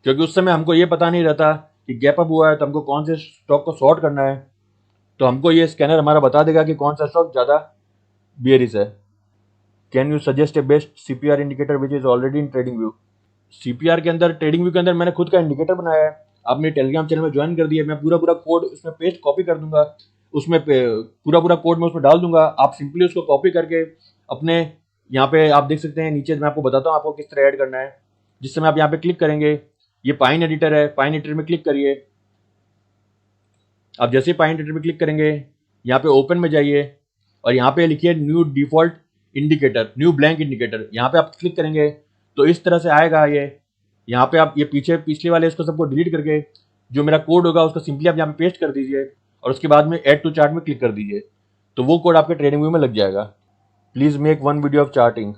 क्योंकि उस समय हमको ये पता नहीं रहता कि गैप अप हुआ है तो हमको कौन से स्टॉक को शॉर्ट करना है। तो हमको ये स्कैनर हमारा बता देगा कि कौन सा स्टॉक ज़्यादा बियरिश है। Can you suggest A best CPR indicator which is already in trading view. CPR के अंदर, ट्रेडिंग व्यू के अंदर मैंने खुद का इंडिकेटर बनाया है, आप मेरे टेलीग्राम चैनल में ज्वाइन कर दिया। मैं पूरा कोड उसमें पेस्ट कॉपी कर दूंगा, उसमें पूरा कोड मैं उसमें डाल दूंगा। आप सिंपली उसको कॉपी करके अपने यहाँ पे आप देख सकते हैं नीचे, मैं आपको बताता हूँ आपको किस तरह ऐड करना है। जिस समय आप यहाँ पे क्लिक करेंगे, ये पाइन एडिटर है, पाइन एडिटर में क्लिक करिए। आप जैसे ही पाइन एडिटर में क्लिक करेंगे, यहाँ पे ओपन में जाइए और यहाँ पे लिखिए new default indicator, new blank indicator. यहाँ पे आप क्लिक करेंगे तो इस तरह से आएगा ये। यहाँ पे आप ये पिछले वाले इसको सबको डिलीट करके जो मेरा कोड होगा उसको सिंपली आप यहाँ पे पेस्ट कर दीजिए, और उसके बाद में ऐड टू चार्ट में क्लिक कर दीजिए, तो वो कोड आपके ट्रेडिंग व्यू में लग जाएगा। Please make one video of charting.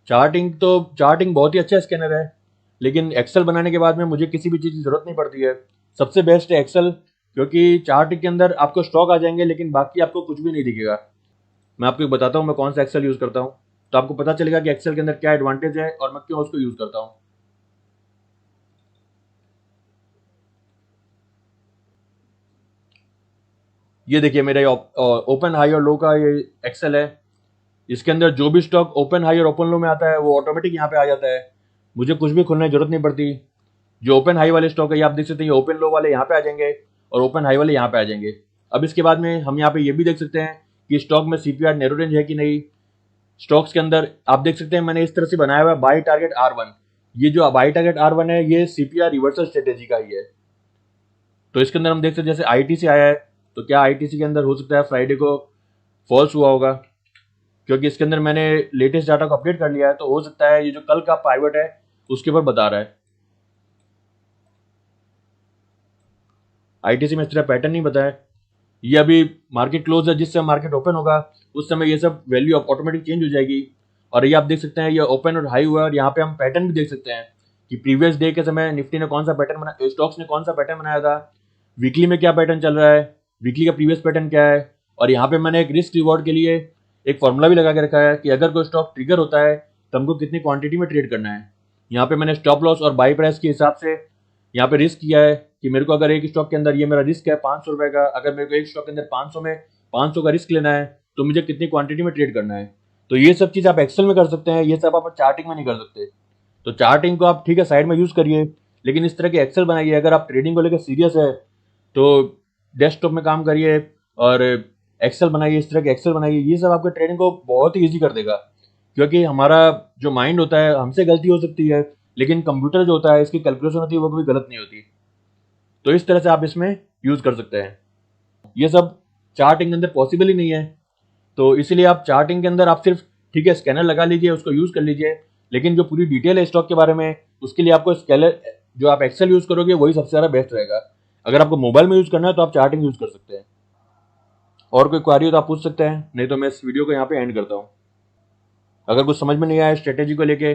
Charting बहुत ही अच्छा स्कैनर है, लेकिन एक्सेल बनाने के बाद में मुझे किसी भी चीज़ की जरूरत नहीं पड़ती है। सबसे बेस्ट है एक्सेल, क्योंकि चार्ट के अंदर आपको स्टॉक आ जाएंगे लेकिन बाकी आपको कुछ भी नहीं दिखेगा। मैं आपको बताता हूँ मैं कौन सा एक्सेल यूज़ करता हूँ, तो आपको पता चलेगा कि एक्सेल के अंदर क्या एडवांटेज है और मैं क्यों उसको यूज़ करता हूँ। ये देखिए मेरा ओपन हाई और लो का ये एक्सेल है। इसके अंदर जो भी स्टॉक ओपन हाई और ओपन लो में आता है वो ऑटोमेटिक यहाँ पे आ जाता है, मुझे कुछ भी खोलने की जरूरत नहीं पड़ती। जो ओपन हाई वाले स्टॉक है ये आप देख सकते हैं, ओपन लो वाले यहाँ पे आ जाएंगे और ओपन हाई वाले यहाँ पे आ जाएंगे। अब इसके बाद में हम यहाँ पे ये भी देख सकते हैं कि स्टॉक में CPR नैरो रेंज है कि नहीं, स्टॉक्स के अंदर आप देख सकते हैं मैंने इस तरह से बनाया हुआ है बाई टारगेट R1। ये जो बाई टारगेट R1 है ये CPR रिवर्सल स्ट्रेटेजी का ही है। तो इसके अंदर हम देख सकते हैं जैसे ITC आया है, तो क्या ITC के अंदर हो सकता है फ्राइडे को फॉल्स हुआ होगा, क्योंकि इसके अंदर मैंने लेटेस्ट डाटा को अपडेट कर लिया है, तो हो सकता है ये जो कल का पाइवट है उसके ऊपर बता रहा है। ITC में इस तरह पैटर्न नहीं बताया, ये अभी मार्केट क्लोज है, जिस समय मार्केट ओपन होगा उस समय ये सब वैल्यू ऑटोमेटिक चेंज हो जाएगी। और ये आप देख सकते हैं ये ओपन और हाई हुआ है, और यहाँ पे हम पैटर्न भी देख सकते हैं कि प्रीवियस डे के समय निफ्टी ने कौन सा पैटर्न बनाया, स्टॉक्स ने कौन सा पैटर्न बनाया था, वीकली में क्या पैटर्न चल रहा है, वीकली का प्रीवियस पैटर्न क्या है। और यहाँ पे मैंने एक रिस्क रिवॉर्ड के लिए एक फॉर्मूला भी लगा के रखा है कि अगर कोई स्टॉक ट्रिगर होता है तो हमको कितनी क्वांटिटी में ट्रेड करना है। यहाँ पे मैंने स्टॉप लॉस और बाई प्राइस के हिसाब से यहाँ पे रिस्क किया है कि मेरे को अगर एक स्टॉक के अंदर ये मेरा रिस्क है 500 रुपए का, अगर मेरे को एक स्टॉक के अंदर 500 में 500 का रिस्क लेना है तो मुझे कितनी क्वांटिटी में ट्रेड करना है। तो ये सब चीज़ आप एक्सेल में कर सकते हैं, ये सब आप चार्टिंग में नहीं कर सकते। तो चार्टिंग को आप ठीक है साइड में यूज़ करिए, लेकिन इस तरह के एक्सेल बनाइए। अगर आप ट्रेडिंग को लेकर सीरियस है तो डेस्कटॉप में काम करिए और एक्सेल बनाइए, इस तरह के एक्सेल बनाइए। ये सब आपके ट्रेडिंग को बहुत ही ईजी कर देगा, क्योंकि हमारा जो माइंड होता है हमसे गलती हो सकती है, लेकिन कंप्यूटर जो होता है इसकी कैलकुलेशन होती है वो कभी गलत नहीं होती। तो इस तरह से आप इसमें यूज़ कर सकते हैं। ये सब चार्टिंग के अंदर पॉसिबल ही नहीं है, तो इसीलिए आप चार्टिंग के अंदर आप सिर्फ ठीक है स्कैनर लगा लीजिए, उसको यूज़ कर लीजिए, लेकिन जो पूरी डिटेल है स्टॉक के बारे में उसके लिए आपको स्कैनर जो आप एक्सेल यूज़ करोगे वही सबसे ज़्यादा बेस्ट रहेगा। अगर आपको मोबाइल में यूज़ करना है तो आप चार्टिंग यूज़ कर सकते हैं। और कोई क्वारी हो तो आप पूछ सकते हैं, नहीं तो मैं इस वीडियो को यहाँ पे एंड करता हूँ। अगर कुछ समझ में नहीं आया स्ट्रेटेजी को लेके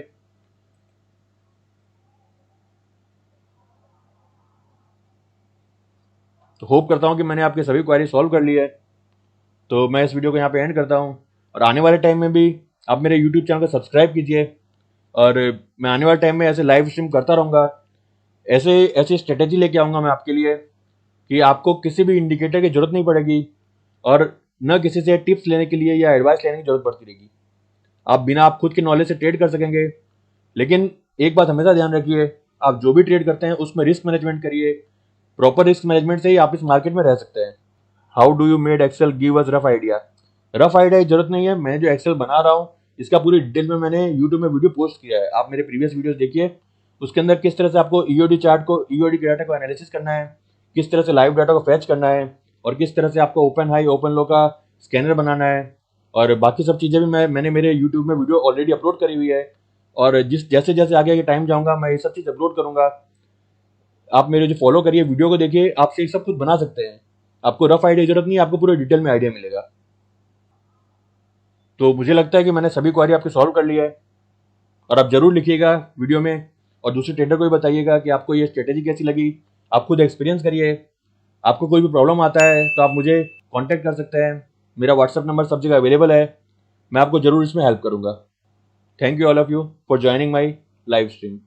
तो होप करता हूँ कि मैंने आपके सभी क्वारी सॉल्व कर ली है। तो मैं इस वीडियो को यहाँ पे एंड करता हूँ, और आने वाले टाइम में भी आप मेरे यूट्यूब चैनल को सब्सक्राइब कीजिए, और मैं आने वाले टाइम में ऐसे लाइव स्ट्रीम करता रहूँगा। ऐसे ऐसी स्ट्रेटेजी लेके आऊँगा मैं आपके लिए कि आपको किसी भी इंडिकेटर की जरूरत नहीं पड़ेगी, और न किसी से टिप्स लेने के लिए या एडवाइस लेने की जरूरत पड़ती रहेगी। आप खुद के नॉलेज से ट्रेड कर सकेंगे। लेकिन एक बात हमेशा ध्यान रखिए, आप जो भी ट्रेड करते हैं उसमें रिस्क मैनेजमेंट करिए। प्रॉपर रिस्क मैनेजमेंट से ही आप इस मार्केट में रह सकते हैं। How do you made Excel, give us rough idea. Rough idea की जरूरत नहीं है, मैं जो एक्सेल बना रहा हूँ इसका पूरी डिटेल में मैंने यूट्यूब में वीडियो पोस्ट किया है, आप मेरे प्रीवियस वीडियोस देखिए। उसके अंदर किस तरह से आपको ईओडी चार्ट को, ईओडी डाटा को एनालिसिस करना है, किस तरह से लाइव डाटा को फैच करना है, और किस तरह से आपको ओपन हाई ओपन लो का स्कैनर बनाना है, और बाकी सब चीज़ें भी मैंने मेरे यूट्यूब में वीडियो ऑलरेडी अपलोड करी हुई है। और जैसे जैसे आगे आगे टाइम जाऊँगा मैं ये सब चीज़ अपलोड करूँगा। आप मेरे जो फॉलो करिए, वीडियो को देखिए, आप ये सब कुछ बना सकते हैं। आपको रफ आइडिया की जरूरत नहीं है, आपको पूरे डिटेल में आइडिया मिलेगा। तो मुझे लगता है कि मैंने सभी क्वारी आपकी सॉल्व कर ली है, और आप जरूर लिखिएगा वीडियो में, और दूसरे ट्रेडर को भी बताइएगा कि आपको ये स्ट्रेटेजी कैसी लगी। आप खुद एक्सपीरियंस करिए। आपको कोई भी प्रॉब्लम आता है तो आप मुझे कांटेक्ट कर सकते हैं, मेरा व्हाट्सएप नंबर सब जगह अवेलेबल है, मैं आपको जरूर इसमें हेल्प करूंगा। Thank you all of you for joining my live stream.